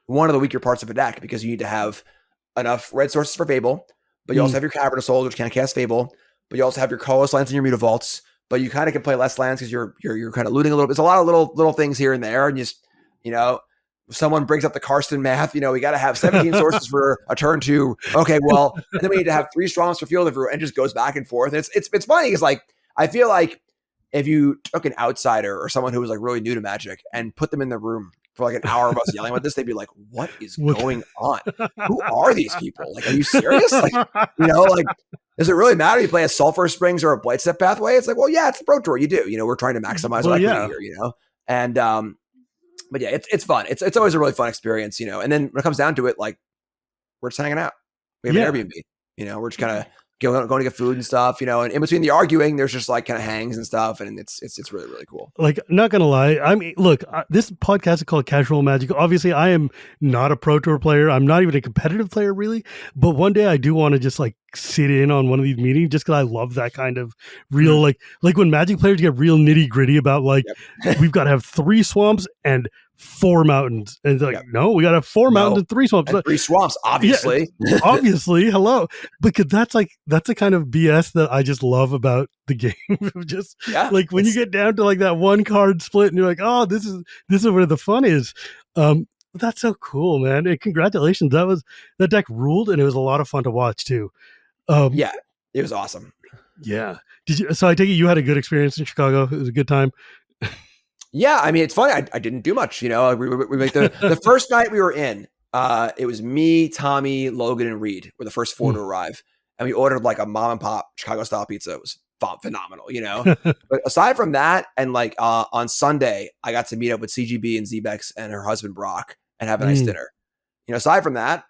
one of the weaker parts of a deck because you need to have enough red sources for Fable, but you also have your Cavern of Souls, which can't cast Fable, but you also have your colorless lands and your Mutavaults, but you kind of can play less lands because you're kind of looting a little bit. There's a lot of little things here and there, and just if someone brings up the Karsten math, we got to have 17 sources for a turn 2. Okay, well, and then we need to have 3 Storms for Field of View, and just goes back and forth. And it's funny because like I feel like if you took an outsider or someone who was like really new to Magic and put them in the room for like an hour of us yelling about this, they'd be like, what is going on? Who are these people? Like, are you serious? Like, like, does it really matter if you play a Sulfur Springs or a Blightstep Pathway? It's like, well, yeah, it's the Pro Tour. You do. We're trying to maximize our equity here, And, but yeah, it's fun. It's always a really fun experience, And then when it comes down to it, like, we're just hanging out. We have an Airbnb, we're just kind of going to get food and stuff, and in between the arguing, there's just like kind of hangs and stuff, and it's really, really cool. Like, not gonna lie, I mean, look, this podcast is called Casual Magic. Obviously, I am not a Pro Tour player. I'm not even a competitive player, really. But one day, I do want to just like sit in on one of these meetings, just because I love that kind of real, like when Magic players get real nitty gritty about like we've got to have 3 swamps and 4 mountains, and it's like no, we got to have 4 mountains and 3 swamps. And 3 swamps, obviously. Yeah, obviously, hello, because that's the kind of BS that I just love about the game. Just like when you get down to like that 1 card split, and you're like, oh, this is where the fun is. That's so cool, man! And congratulations, that deck ruled, and it was a lot of fun to watch too. It was awesome. Yeah. So I take it you had a good experience in Chicago. It was a good time. Yeah, I mean, it's funny. I didn't do much, We like the first night we were in. It was me, Tommy, Logan, and Reed were the first 4 to arrive, and we ordered like a mom and pop Chicago style pizza. It was phenomenal, But aside from that, and like on Sunday, I got to meet up with CGB and Zebex and her husband Brock and have a nice dinner. Aside from that,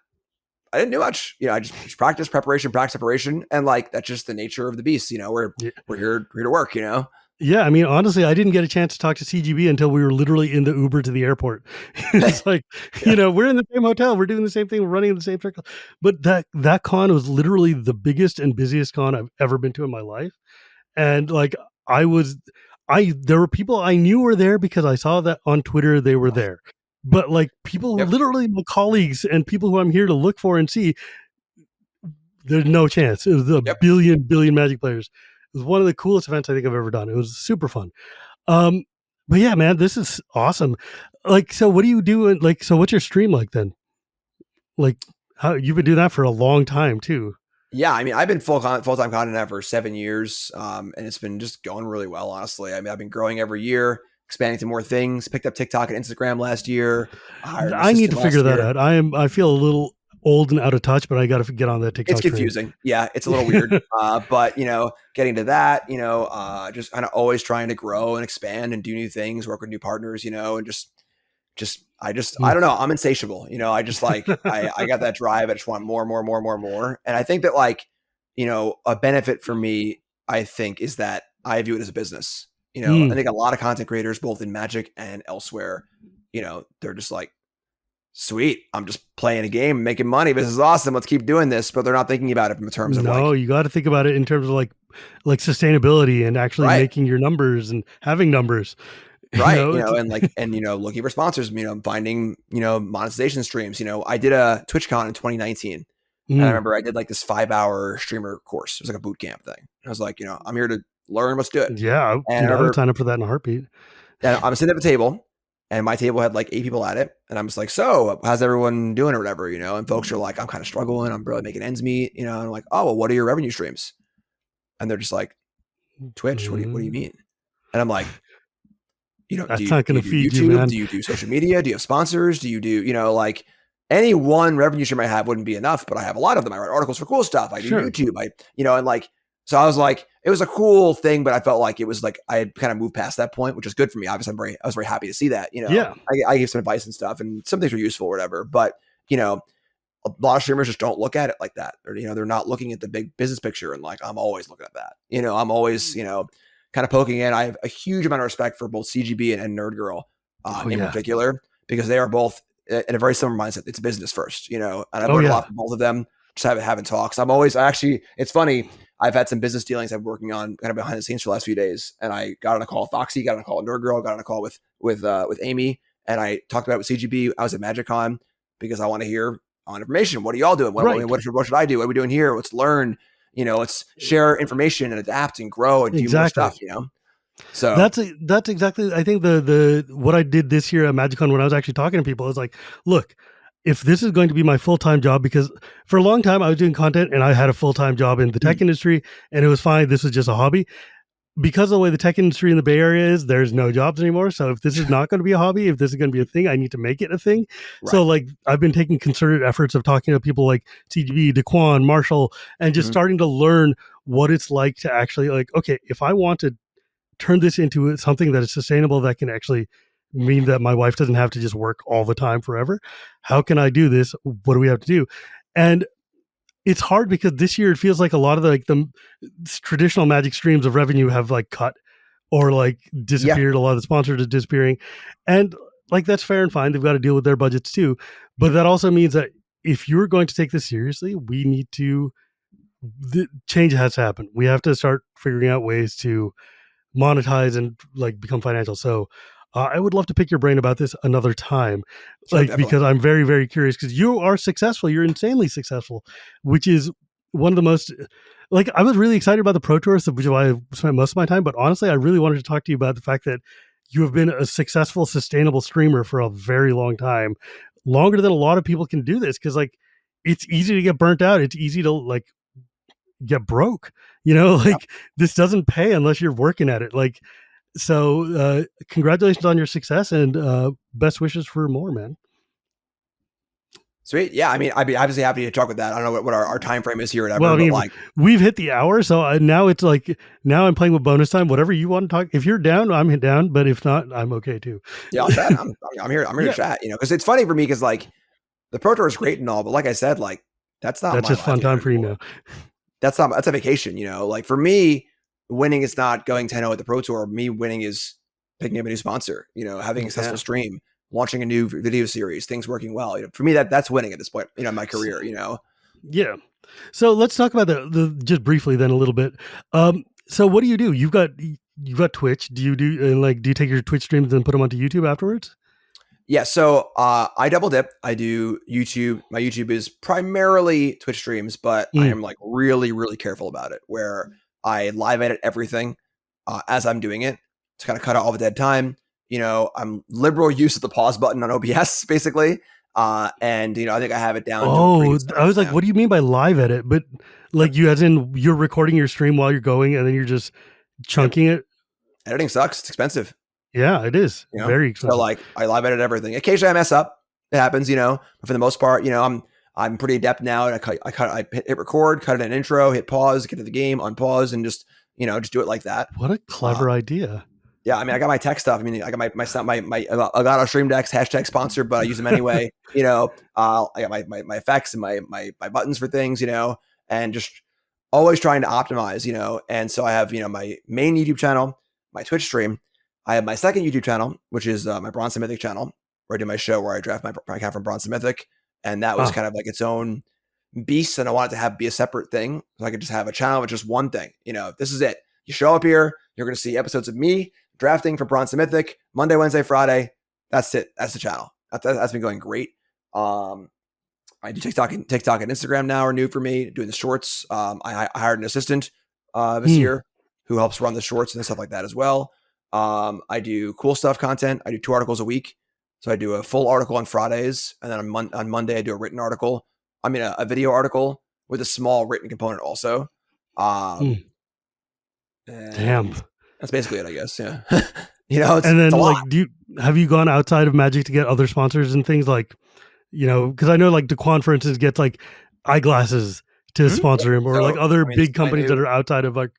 I didn't do much. I just practice preparation, and like that's just the nature of the beast. We're here to work. Yeah, I mean, honestly, I didn't get a chance to talk to CGB until we were literally in the Uber to the airport. It's like, Yeah. we're in the same hotel, we're doing the same thing, we're running in the same circle. But that con was literally the biggest and busiest con I've ever been to in my life. And like, I was, there were people I knew were there because I saw that on Twitter they were Oh, there. But like people, yep. literally my colleagues and people who I'm here to look for and see, there's no chance. It was a Yep. billion Magic players. It was one of the coolest events I think I've ever done. It was super fun. Um, but yeah, man, this is awesome. Like, so what do you do? Like, so what's your stream like then? Like, how you've been doing that for a long time too. Yeah, I mean, I've been full time content now for 7 years, and it's been just going really well. Honestly, I mean, I've been growing every year, expanding to more things. Picked up TikTok and Instagram last year. I hired an I need to assistant figure last that year. out. I feel a little old and out of touch, but I got to get on that It's TikTok train. confusing. Yeah, it's a little weird. But getting to that, just kind of always trying to grow and expand and do new things, work with new partners, and I don't know. I'm insatiable. I just like I got that drive. I just want more, more, more, more, more. And I think that a benefit for me, I think, is that I view it as a business. I Mm. think a lot of content creators, both in Magic and elsewhere, they're just like, sweet, I'm just playing a game, making money. This is awesome. Let's keep doing this. But they're not thinking about it in terms of No, you got to think about it in terms of like sustainability and actually right, making your numbers and having numbers. right, It's and looking for sponsors, finding monetization streams. I did a TwitchCon in 2019, and I mm, remember I did like this 5-hour streamer course. It was like a boot camp thing. And I was like, I'm here to learn. Let's do it. yeah, And I dude, I would remember sign up for that in a heartbeat. and I'm sitting at the table, and my table had like 8 people at it, and I'm just like, so how's everyone doing or whatever, And folks are like, I'm kind of struggling. I'm barely making ends meet, And I'm like, oh, well, what are your revenue streams? And they're just like, Twitch. What do you Mm, mean? And I'm like, do that's you not do going you to do feed you, YouTube? man. Do you do social media? Do you have sponsors? Do you do like any one revenue stream I have wouldn't be enough, but I have a lot of them. I write articles for cool stuff. I do Sure. YouTube. And like so I was like, it was a cool thing, but I felt like it was like I had kind of moved past that point, which is good for me. Obviously, I was very happy to see that. Yeah. I gave some advice and stuff, and some things were useful or whatever. But a lot of streamers just don't look at it like that. Or, they're not looking at the big business picture. And like, I'm always looking at that. I'm always, kind of poking in. I have a huge amount of respect for both CGB and Nerd Girl Oh in yeah. particular, because they are both in a very similar mindset. It's business first, and I've Oh learned a yeah. lot from both of them. Just having talks. It's funny. I've had some business dealings I'm working on kind of behind the scenes for the last few days. And I got on a call with Foxy, got on a call with Nerd Girl, got on a call with Amy. And I talked about it with CGB. I was at MagicCon because I want to hear on information. What are y'all doing? Right. What should I do? What are we doing here? Let's learn. Let's share information and adapt and grow and do more Exactly. stuff. So That's exactly. I think the what I did this year at MagicCon when I was actually talking to people is like, look, if this is going to be my full-time job, because for a long time I was doing content and I had a full-time job in the tech industry and it was fine. This was just a hobby. Because of the way the tech industry in the Bay Area is, there's no jobs anymore. So if this is not going to be a hobby, if this is going to be a thing, I need to make it a thing. So right. like I've been taking concerted efforts of talking to people like CGB, Daquan, Marshall, and just Mhm. starting to learn what it's like to actually like, okay, if I want to turn this into something that is sustainable, that can actually mean that my wife doesn't have to just work all the time forever, how can I do this? What do we have to do? And it's hard because this year it feels like a lot of the traditional Magic streams of revenue have like cut or like Yeah. disappeared. A lot of the sponsors are disappearing, and like that's fair and fine. They've got to deal with their budgets too, but that also means that if you're going to take this seriously, we need to the change has to happen. We have to start figuring out ways to monetize and like become financial. So I would love to pick your brain about this another time, Sure. like Definitely. because I'm very very curious because you are successful. You're insanely successful, which is one of the most like I was really excited about the Pro Tours, which is why I spent most of my time. But honestly, I really wanted to talk to you about the fact that you have been a successful, sustainable streamer for a very long time, longer than a lot of people can do this. Because like it's easy to get burnt out. It's easy to like get broke. Yeah. Like this doesn't pay unless you're working at it. Like so, congratulations on your success and best wishes for more, man. Sweet. Yeah. I mean, I'd be obviously happy to talk with that. I don't know what our time frame is here or Well, whatever, I but mean, like, we've hit the hour, so now it's like now I'm playing with bonus time. Whatever you want to talk. If you're down, I'm down. But if not, I'm okay too. yeah, I'm bet. I'm here. I'm here to Yeah, chat. Because it's funny for me because like the Pro Tour is great and all, but like I said, like that's not that's my just fun livelihood time for you anymore. now. That's a vacation. Like for me, winning is not going 10-0 at the Pro Tour. Me winning is picking up a new sponsor, having a successful Yeah. stream, launching a new video series, things working well. For me, that's winning at this point, in my career, Yeah. So let's talk about the just briefly then a little bit. So what do? You've got Twitch. Do you do and like do you take your Twitch streams and put them onto YouTube afterwards? Yeah, so I double dip. I do YouTube. My YouTube is primarily Twitch streams, but I Mm. am like really, really careful about it, where I live edit everything as I'm doing it to kind of cut out all the dead time. I'm liberal use of the pause button on OBS basically, and I think I have it down to a pretty Oh, good I was science like, now. what do you mean by live edit? But Yep, like you, as in you're recording your stream while you're going, and then you're just yep. chunking it. Editing sucks. It's expensive. Yeah, it is very So expensive. like I live edit everything. Occasionally I mess up. It happens, but for the most part, I'm pretty adept now, and I hit record, cut it an intro, hit pause, get to the game, unpause, and just do it like that. What a clever idea. Yeah, I mean, I got my tech stuff. I mean, I got my Elgato Stream Decks hashtag sponsored, but I use them anyway. I got my effects and my buttons for things, and just always trying to optimize, And so I have my main YouTube channel, my Twitch stream. I have my second YouTube channel, which is my Bronze and Mythic channel, where I do my show where I draft my account from Bronze and Mythic, and that was Ah, kind of like its own beast, and I wanted to be a separate thing, so I could just have a channel with just one thing. This is it. You show up here, you're going to see episodes of me drafting for Bronze and Mythic Monday, Wednesday, Friday. That's it. That's the channel. That's been going great. I do TikTok and Instagram now are new for me. Doing the shorts. I hired an assistant this hmm. year who helps run the shorts and stuff like that as well. I do cool stuff content. I do 2 articles a week. So I do a full article on Fridays, and then on Monday I do a written article. I mean a video article with a small written component also. Hmm. Damn. And that's basically it, I guess. Yeah. And It's then a lot. like, have you gone outside of Magic to get other sponsors and things like, because I know like Daquan, for instance, gets like eyeglasses to Mhm. sponsor him, or like So, other I mean, this big is my companies that new are outside of like.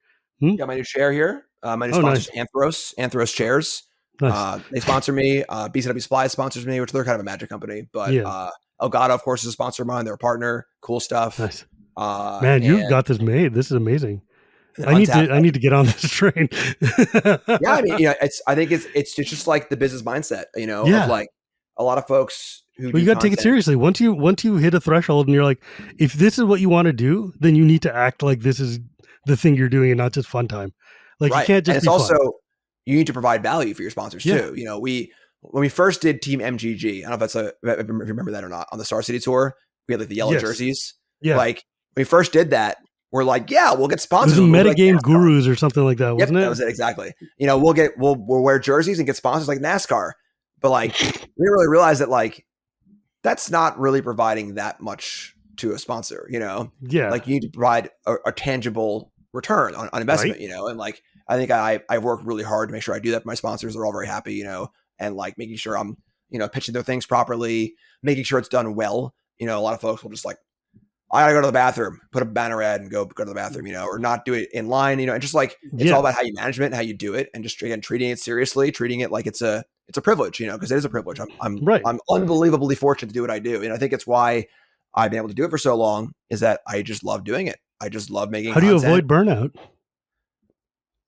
got my new chair here. My new Oh, sponsors, nice, Anthros chairs. nice. They sponsor me. BCW Supply sponsors me, which they're kind of a Magic company. But Yeah, Elgato, of course, is a sponsor of mine. They're a partner. Cool stuff. nice. Man, you've And got this made. This is amazing. then I need Untapped. to. I need to get on this train. Yeah, I mean, I think it's just like the business mindset, of Yeah. like a lot of folks who Well, do you got to take it content. seriously. Once you hit a threshold and you're like, if this is what you want to do, then you need to act like this is the thing you're doing and not just fun time. Like you Right. can't And just it's be also, fun. you need to provide value for your sponsors Yeah. too. When we first did Team MGG, I don't know if if you remember that or not, on the Star City tour, we had like the yellow Yes. jerseys. Yeah. Like when we first did that, we're like, yeah, we'll get It sponsors. was We'll be like metagame NASCAR. gurus or something like that, Yep, wasn't that it? was it exactly. We'll wear jerseys and get sponsors like NASCAR. But like we didn't really realize that like that's not really providing that much to a sponsor, Yeah. like you need to provide a tangible return on investment, Right. and like I think I've worked really hard to make sure I do that for my sponsors. They're all very happy, and like making sure I'm, pitching their things properly, making sure it's done well. A lot of folks will just like, I gotta go to the bathroom, put a banner ad and go to the bathroom, or not do it in line, and just like it's all Yeah. about how you manage it and how you do it, and just again treating it seriously, treating it like it's a privilege, because it is a privilege. Right. I'm unbelievably fortunate to do what I do, and I think it's why I've been able to do it for so long, is that I just love doing it. I just love making How do you content. avoid burnout?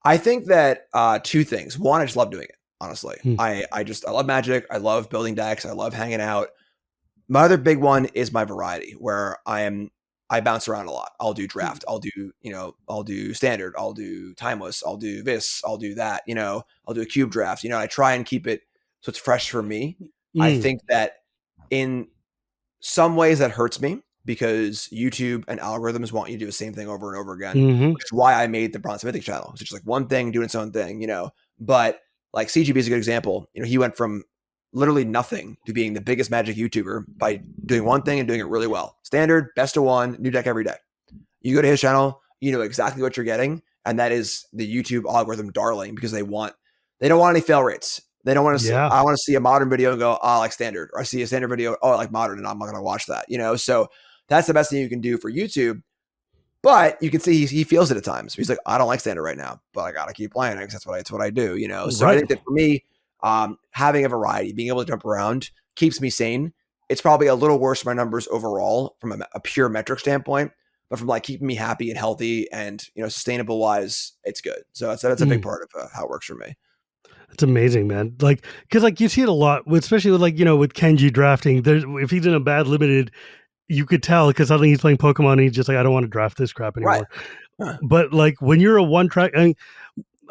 I think that 2 things. One, I just love doing it. Honestly, Hmm. I love Magic. I love building decks. I love hanging out. My other big one is my variety, where I bounce around a lot. I'll do draft. I'll do standard. I'll do timeless. I'll do this. I'll do that. I'll do a cube draft. I try and keep it so it's fresh for me. I Mm. think that in some ways that hurts me, because YouTube and algorithms want you to do the same thing over and over again, Hmm. which is why I made the Bronze Mythic channel. It's just like one thing doing its own thing, But like CGB is a good example. He went from literally nothing to being the biggest Magic YouTuber by doing one thing and doing it really well. Standard, best of one, new deck every day. You go to his channel, you know exactly what you're getting, and that is the YouTube algorithm darling, because they don't want any fail rates. They don't want to. Yeah. I want to see a modern video and go, oh, I like standard, or I see a standard video, oh, I like modern, and I'm not going to watch that. So that's the best thing you can do for YouTube. But you can see he feels it at times. He's like, I don't like standard right now, but I got to keep playing it because that's what I do. So I Right. think that for me, having a variety, being able to jump around, keeps me sane. It's probably a little worse for my numbers overall from a pure metric standpoint, but from like keeping me happy and healthy and, sustainable wise, it's good. So that's a big part of how it works for me. It's amazing, man. Like, because like you see it a lot, especially with like with Kenji drafting. There's if he's in a bad limited, you could tell because suddenly he's playing Pokemon and he's just like, I don't want to draft this crap Right. anymore. But like when you're a one track,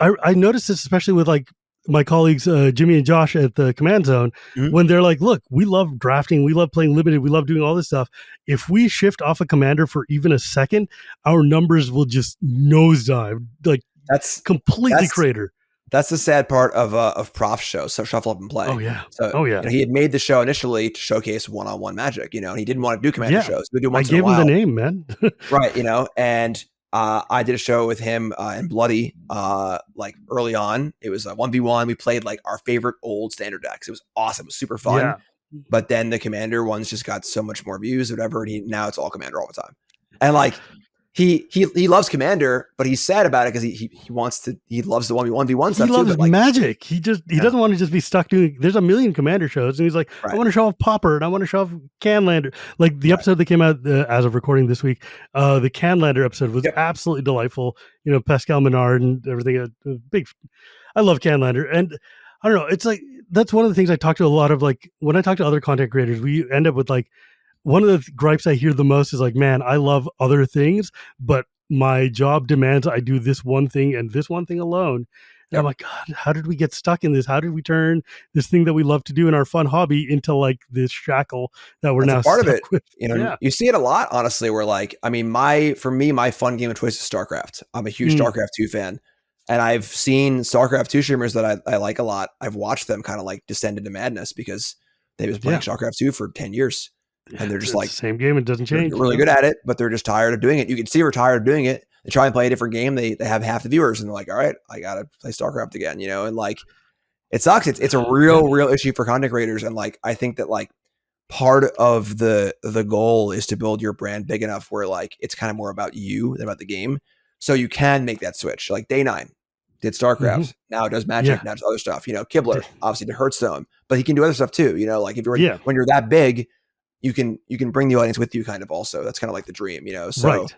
I noticed this especially with like my colleagues Jimmy and Josh at the Command Zone when they're like, look, we love drafting, we love playing limited, we love doing all this stuff. If we shift off a commander for even a second, our numbers will just nosedive, like that's completely crater. That's the sad part of Prof's show, so Shuffle Up and Play. Oh yeah. So he had made the show initially to showcase one-on-one Magic, and he didn't want to do commander shows. We do once in a while. I gave him the name, man. Right, and I did a show with him and Bloody like early on. It was a 1v1. We played like our favorite old standard decks. It was awesome. It was super fun. Yeah. But then the commander ones just got so much more views or whatever, and now it's all commander all the time. And like he loves commander, but he's sad about it because he loves the 1v1 stuff. He loves Magic. He doesn't want to just be stuck doing. There's a million commander shows, and he's like, I want to show off Popper and I want to show off Canlander. Like the episode that came out as of recording this week, the Canlander episode was absolutely delightful. Pascal Menard and everything. Big. I love Canlander, and I don't know. It's like that's one of the things I talk to a lot of. Like when I talk to other content creators, we end up with like. One of the gripes I hear the most is like, man, I love other things, but my job demands I do this one thing and this one thing alone. And I'm like, God, how did we get stuck in this? How did we turn this thing that we love to do in our fun hobby into like this shackle that we're now part stuck of it? With? You see it a lot, honestly, where like, I mean, my fun game of choice is StarCraft. I'm a huge StarCraft 2 fan. And I've seen StarCraft 2 streamers that I like a lot. I've watched them kind of like descend into madness because they've been playing StarCraft 2 for 10 years. And they're just like the same game. It doesn't change. They're really good at it, but they're just tired of doing it. You can see we're tired of doing it. They try and play a different game. They have half the viewers and they're like, all right, I got to play StarCraft again, and like, it sucks. It's a real issue for content creators. And like, I think that like part of the goal is to build your brand big enough where like, it's kind of more about you than about the game. So you can make that switch. Like Day 9 did StarCraft. Now it does Magic. Now it does other stuff, Kibler obviously did Hearthstone, but he can do other stuff too. Like if you're, when you're that big, you can bring the audience with you kind of also. That's kind of like the dream, so,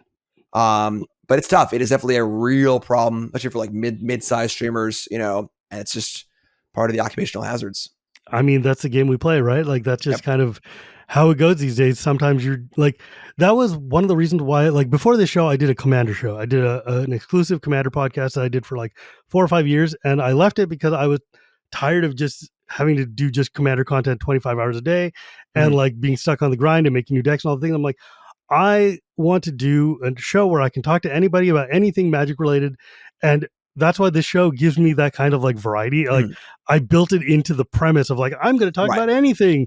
but it's tough. It is definitely a real problem, especially for like mid-sized streamers, and it's just part of the occupational hazards. I mean, that's the game we play, right? Like that's just kind of how it goes these days. Sometimes you're like, that was one of the reasons why, like before this show, I did a commander show. I did an exclusive commander podcast that I did for like 4 or 5 years. And I left it because I was tired of just having to do just commander content 25 hours a day and like being stuck on the grind and making new decks and all the things. I'm like, I want to do a show where I can talk to anybody about anything Magic related. And that's why this show gives me that kind of like variety. Like I built it into the premise of like, I'm going to talk about anything.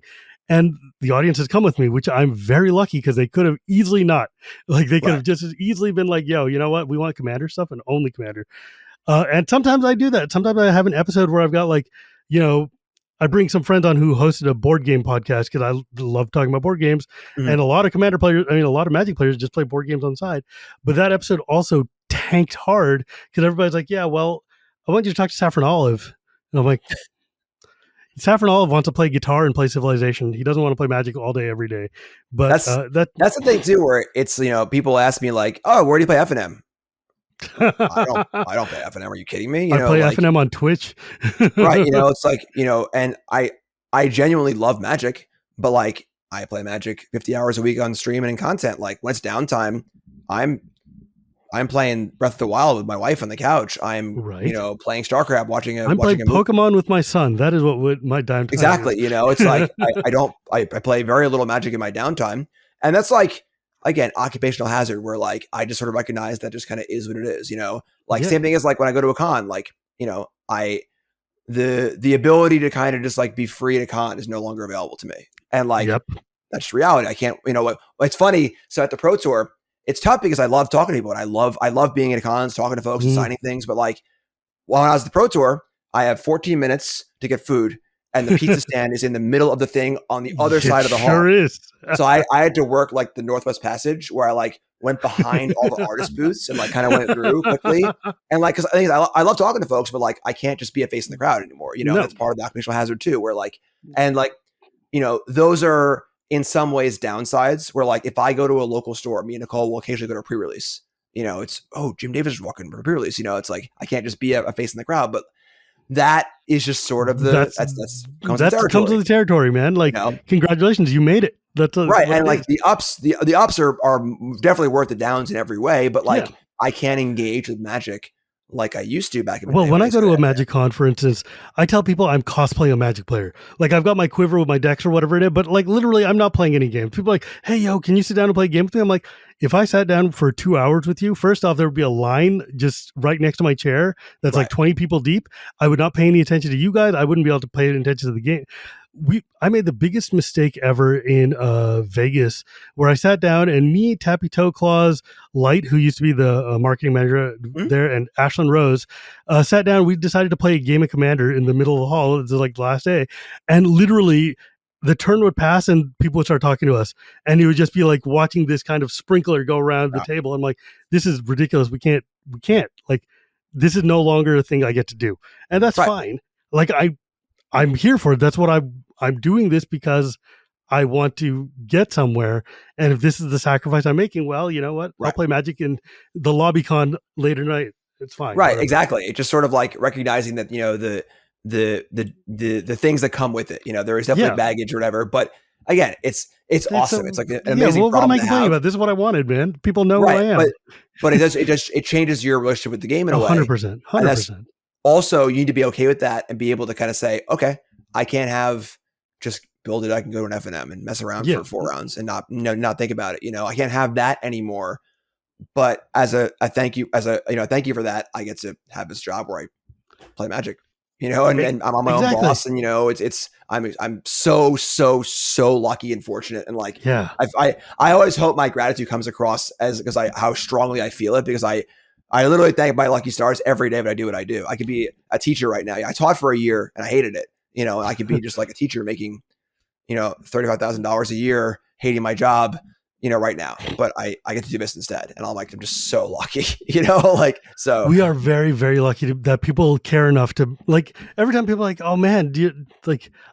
And the audience has come with me, which I'm very lucky because they could have easily not. Like they could have just as easily been like, yo, you know what? We want commander stuff and only commander. And sometimes I do that. Sometimes I have an episode where I've got like, I bring some friends on who hosted a board game podcast because I love talking about board games. And a lot of commander players, a lot of Magic players just play board games on the side. But that episode also tanked hard because everybody's like, yeah, well, I want you to talk to Saffron Olive. And I'm like, Saffron Olive wants to play guitar and play Civilization. He doesn't want to play Magic all day, every day. But that's the thing too, where it's, people ask me like, oh, where do you play F&M? I don't play F&M. Are you kidding me? I play F&M on Twitch. Right. It's like, and I genuinely love Magic, but like I play Magic 50 hours a week on stream and in content. Like when it's downtime, I'm playing Breath of the Wild with my wife on the couch. I'm, playing StarCraft, watching a Pokemon with my son. That is what my downtime exactly. is. It's like, I play very little Magic in my downtime. And that's like, again, occupational hazard where like, I just sort of recognize that just kind of is what it is, same thing as like when I go to a con, like, the ability to kind of just like be free at a con is no longer available to me. And like, that's just reality. I can't, it's funny. So at the Pro Tour, it's tough because I love talking to people and I love being at cons, talking to folks and signing things. But like, while I was at the Pro Tour, I have 14 minutes to get food. And the pizza stand is in the middle of the thing on the other side of the hall. Sure is. So I had to work like the Northwest Passage where I like went behind all the artist booths and like kind of went through quickly. And like, cause I think I love talking to folks, but like, I can't just be a face in the crowd anymore. That's part of the occupational hazard too, where like, and like, those are, in some ways downsides where like if I go to a local store, me and Nicole will occasionally go to a pre-release. It's Jim Davis is walking for a pre-release. It's like I can't just be a face in the crowd, but that is just sort of That's that's comes with that comes territory. with the territory, man. Like, congratulations, you made it. That's right, what and like is. the ups are definitely worth the downs in every way, but like I can't engage with Magic like I used to back in the Well, day. when I go to a Magic Con, for instance, I tell people I'm cosplaying a Magic player. Like I've got my quiver with my decks or whatever it is, but like literally I'm not playing any games. People are like, hey, yo, can you sit down and play a game with me? I'm like, if I sat down for 2 hours with you, first off, there would be a line just right next to my chair that's like 20 people deep. I would not pay any attention to you guys. I wouldn't be able to pay attention to the game. I made the biggest mistake ever in Vegas, where I sat down and me, Tappy Toe Claws, Light, who used to be the marketing manager there, and Ashlyn Rose sat down. We decided to play a game of Commander in the middle of the hall. It was like the last day, and literally the turn would pass and people would start talking to us, and it would just be like watching this kind of sprinkler go around the table. I'm like, this is ridiculous. We can't like, this is no longer a thing I get to do, and that's fine. Like I'm here for it. That's what I'm doing this because I want to get somewhere. And if this is the sacrifice I'm making, well, you know what? I'll play Magic in the lobby con later tonight. It's fine. Right. Whatever. Exactly. It's just sort of like recognizing that, the things that come with it, there is definitely baggage or whatever, but again, it's awesome. It's like an amazing what am I problem to complaining have. about? This is what I wanted, man. People know who I am. But it changes your relationship with the game in a way. 100%. 100%. Also, you need to be okay with that and be able to kind of say, okay, I can't have just build it. I can go to an F&M and mess around for 4 rounds and not think about it. I can't have that anymore. But as a thank you, thank you for that. I get to have this job where I play Magic, and I'm my own boss. And I'm so lucky and fortunate. And like, I always hope my gratitude comes across because how strongly I feel it, because I literally thank my lucky stars every day that I do what I do. I could be a teacher right now. I taught for a year and I hated it. I could be just like a teacher making, $35,000 a year, hating my job, right now, but I get to do this instead. And I'm just so lucky, so we are very, very lucky that people care enough to, like, every time people are like, oh man,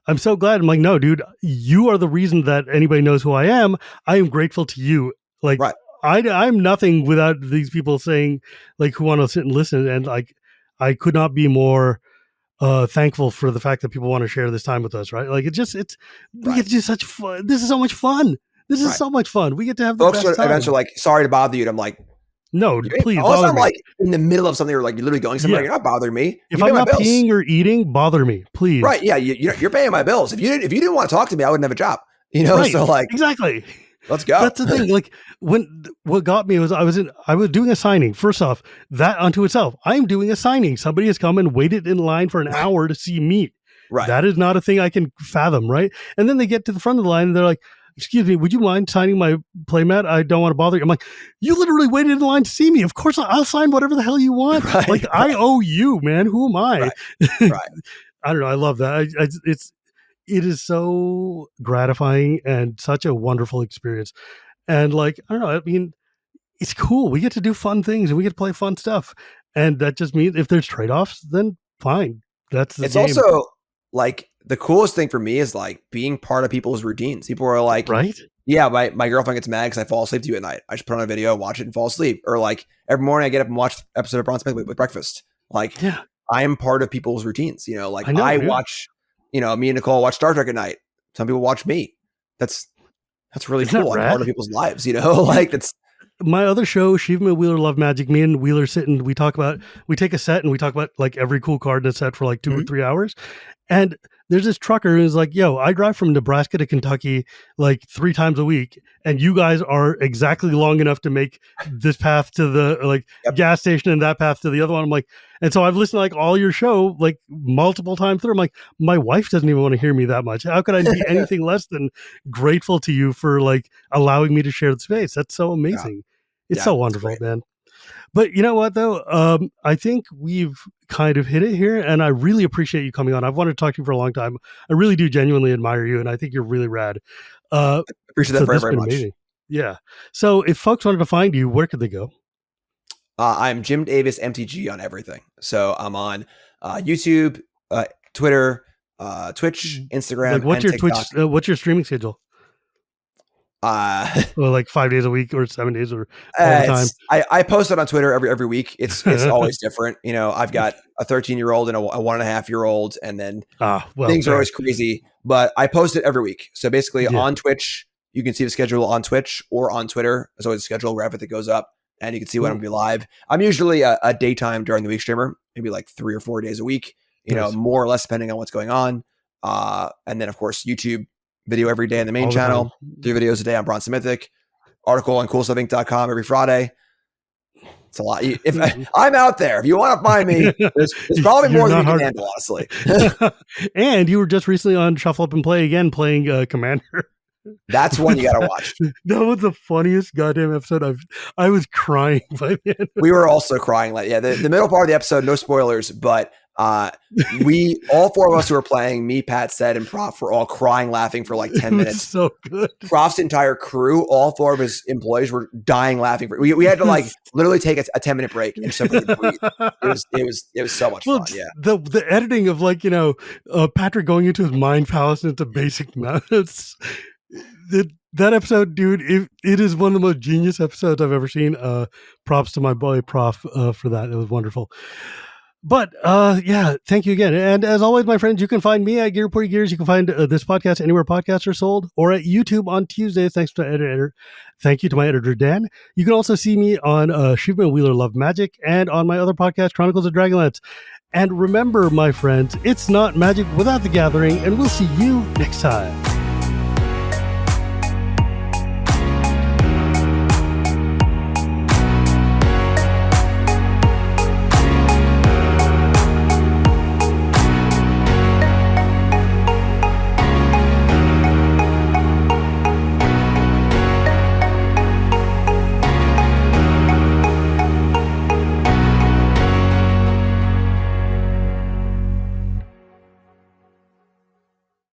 I'm so glad. I'm like, no, dude, you are the reason that anybody knows who I am. I am grateful to you. Like, I'm nothing without these people saying, like, who want to sit and listen. And like, I could not be more thankful for the fact that people want to share this time with us. Right. Like we get to do such fun. This is so much fun. This is so much fun. We get to have the best time. Eventually like, sorry to bother you. And I'm like, no, please. Unless I'm like in the middle of something or like you're literally going somewhere, you're not bothering me. If I'm not peeing or eating, bother me, please. Right. Yeah. You're paying my bills. If you didn't want to talk to me, I wouldn't have a job, so like, exactly. Let's go. That's the thing. Like what got me was I was doing a signing. First off, that unto itself, I'm doing a signing. Somebody has come and waited in line for an hour to see me. Right. That is not a thing I can fathom. Right. And then they get to the front of the line and they're like, excuse me, would you mind signing my playmat? I don't want to bother you. I'm like, you literally waited in line to see me. Of course I'll sign whatever the hell you want. I owe you, man. Who am I? Right. I don't know. I love that. It is so gratifying and such a wonderful experience. And like, I don't know, I mean, it's cool. We get to do fun things and we get to play fun stuff. And that just means if there's trade-offs, then fine. That's the game. It's also like the coolest thing for me is like being part of people's routines. People are like, right? Yeah, my girlfriend gets mad because I fall asleep to you at night. I just put on a video, watch it, and fall asleep. Or like every morning I get up and watch the episode of Bronze Smith with breakfast. Like, I am part of people's routines. Like I watch, me and Nicole watch Star Trek at night. Some people watch me. That's really cool. I'm part of people's lives, like that's my other show, Shivam and Wheeler Love Magic. Me and Wheeler sit and we take a set and we talk about like every cool card in a set for like 2 or 3 hours. And there's this trucker who's like, yo, I drive from Nebraska to Kentucky like 3 times a week. And you guys are exactly long enough to make this path to the gas station and that path to the other one. I'm like, and so I've listened to like all your show, like multiple times through. I'm like, my wife doesn't even want to hear me that much. How could I be anything less than grateful to you for like allowing me to share the space? That's so amazing. It's so wonderful, man. But you know what, though? I think we've kind of hit it here, and I really appreciate you coming on. I've wanted to talk to you for a long time. I really do genuinely admire you, and I think you're really rad. I appreciate that very, very much. Amazing. Yeah. So if folks wanted to find you, where could they go? I'm Jim Davis MTG on everything. So I'm on YouTube, Twitter, Twitch, Instagram. Like what's your TikTok. What's your streaming schedule? Well, like 5 days a week or 7 days or all the time? I post it on Twitter every week. It's always different. You know, I've got a 13-year-old and a 1.5-year-old, and then Well, things are fair. always crazy. But I post it every week. So basically, Yeah. on Twitch, you can see the schedule on Twitch or on Twitter. There's always a schedule where everything goes up, and you can see when I'm gonna be live. I'm usually a daytime during the week streamer, maybe like 3 or 4 days a week. You know, Nice. more or less depending on what's going on. And then of course YouTube video every day on the main All the channel. time. 3 videos a day on Bronze Mythic. Article on coolstuffinc.com every Friday. It's a lot. If I'm out there, if you want to find me, there's probably You're more than not you can hard. handle, honestly. And you were just recently on Shuffle Up and Play again, playing Commander. That's one you got to watch. That was the funniest goddamn episode. I was crying by the end. We were also crying. Like, yeah, the middle part of the episode, no spoilers, but we, all 4 of us who were playing, me, Pat, Said, and Prof, were all crying, laughing for like 10 minutes. So good. Prof's entire crew, all 4 of his employees, were dying laughing. We had to like literally take a 10-minute break and so we could breathe. It was so much fun. Yeah, the editing of, like, you know, Patrick going into his mind palace into basic maths. That episode, dude, it is one of the most genius episodes I've ever seen. Props to my boy Prof for that. It was wonderful. But yeah, thank you again. And as always, my friends, you can find me at Gear Report Gears. You can find this podcast anywhere podcasts are sold, or at YouTube on Tuesdays. Thanks to editor. Thank you to my editor, Dan. You can also see me on Shivam and Wheeler Love Magic and on my other podcast, Chronicles of Dragonlance. And remember, my friends, it's not magic without the gathering, and we'll see you next time.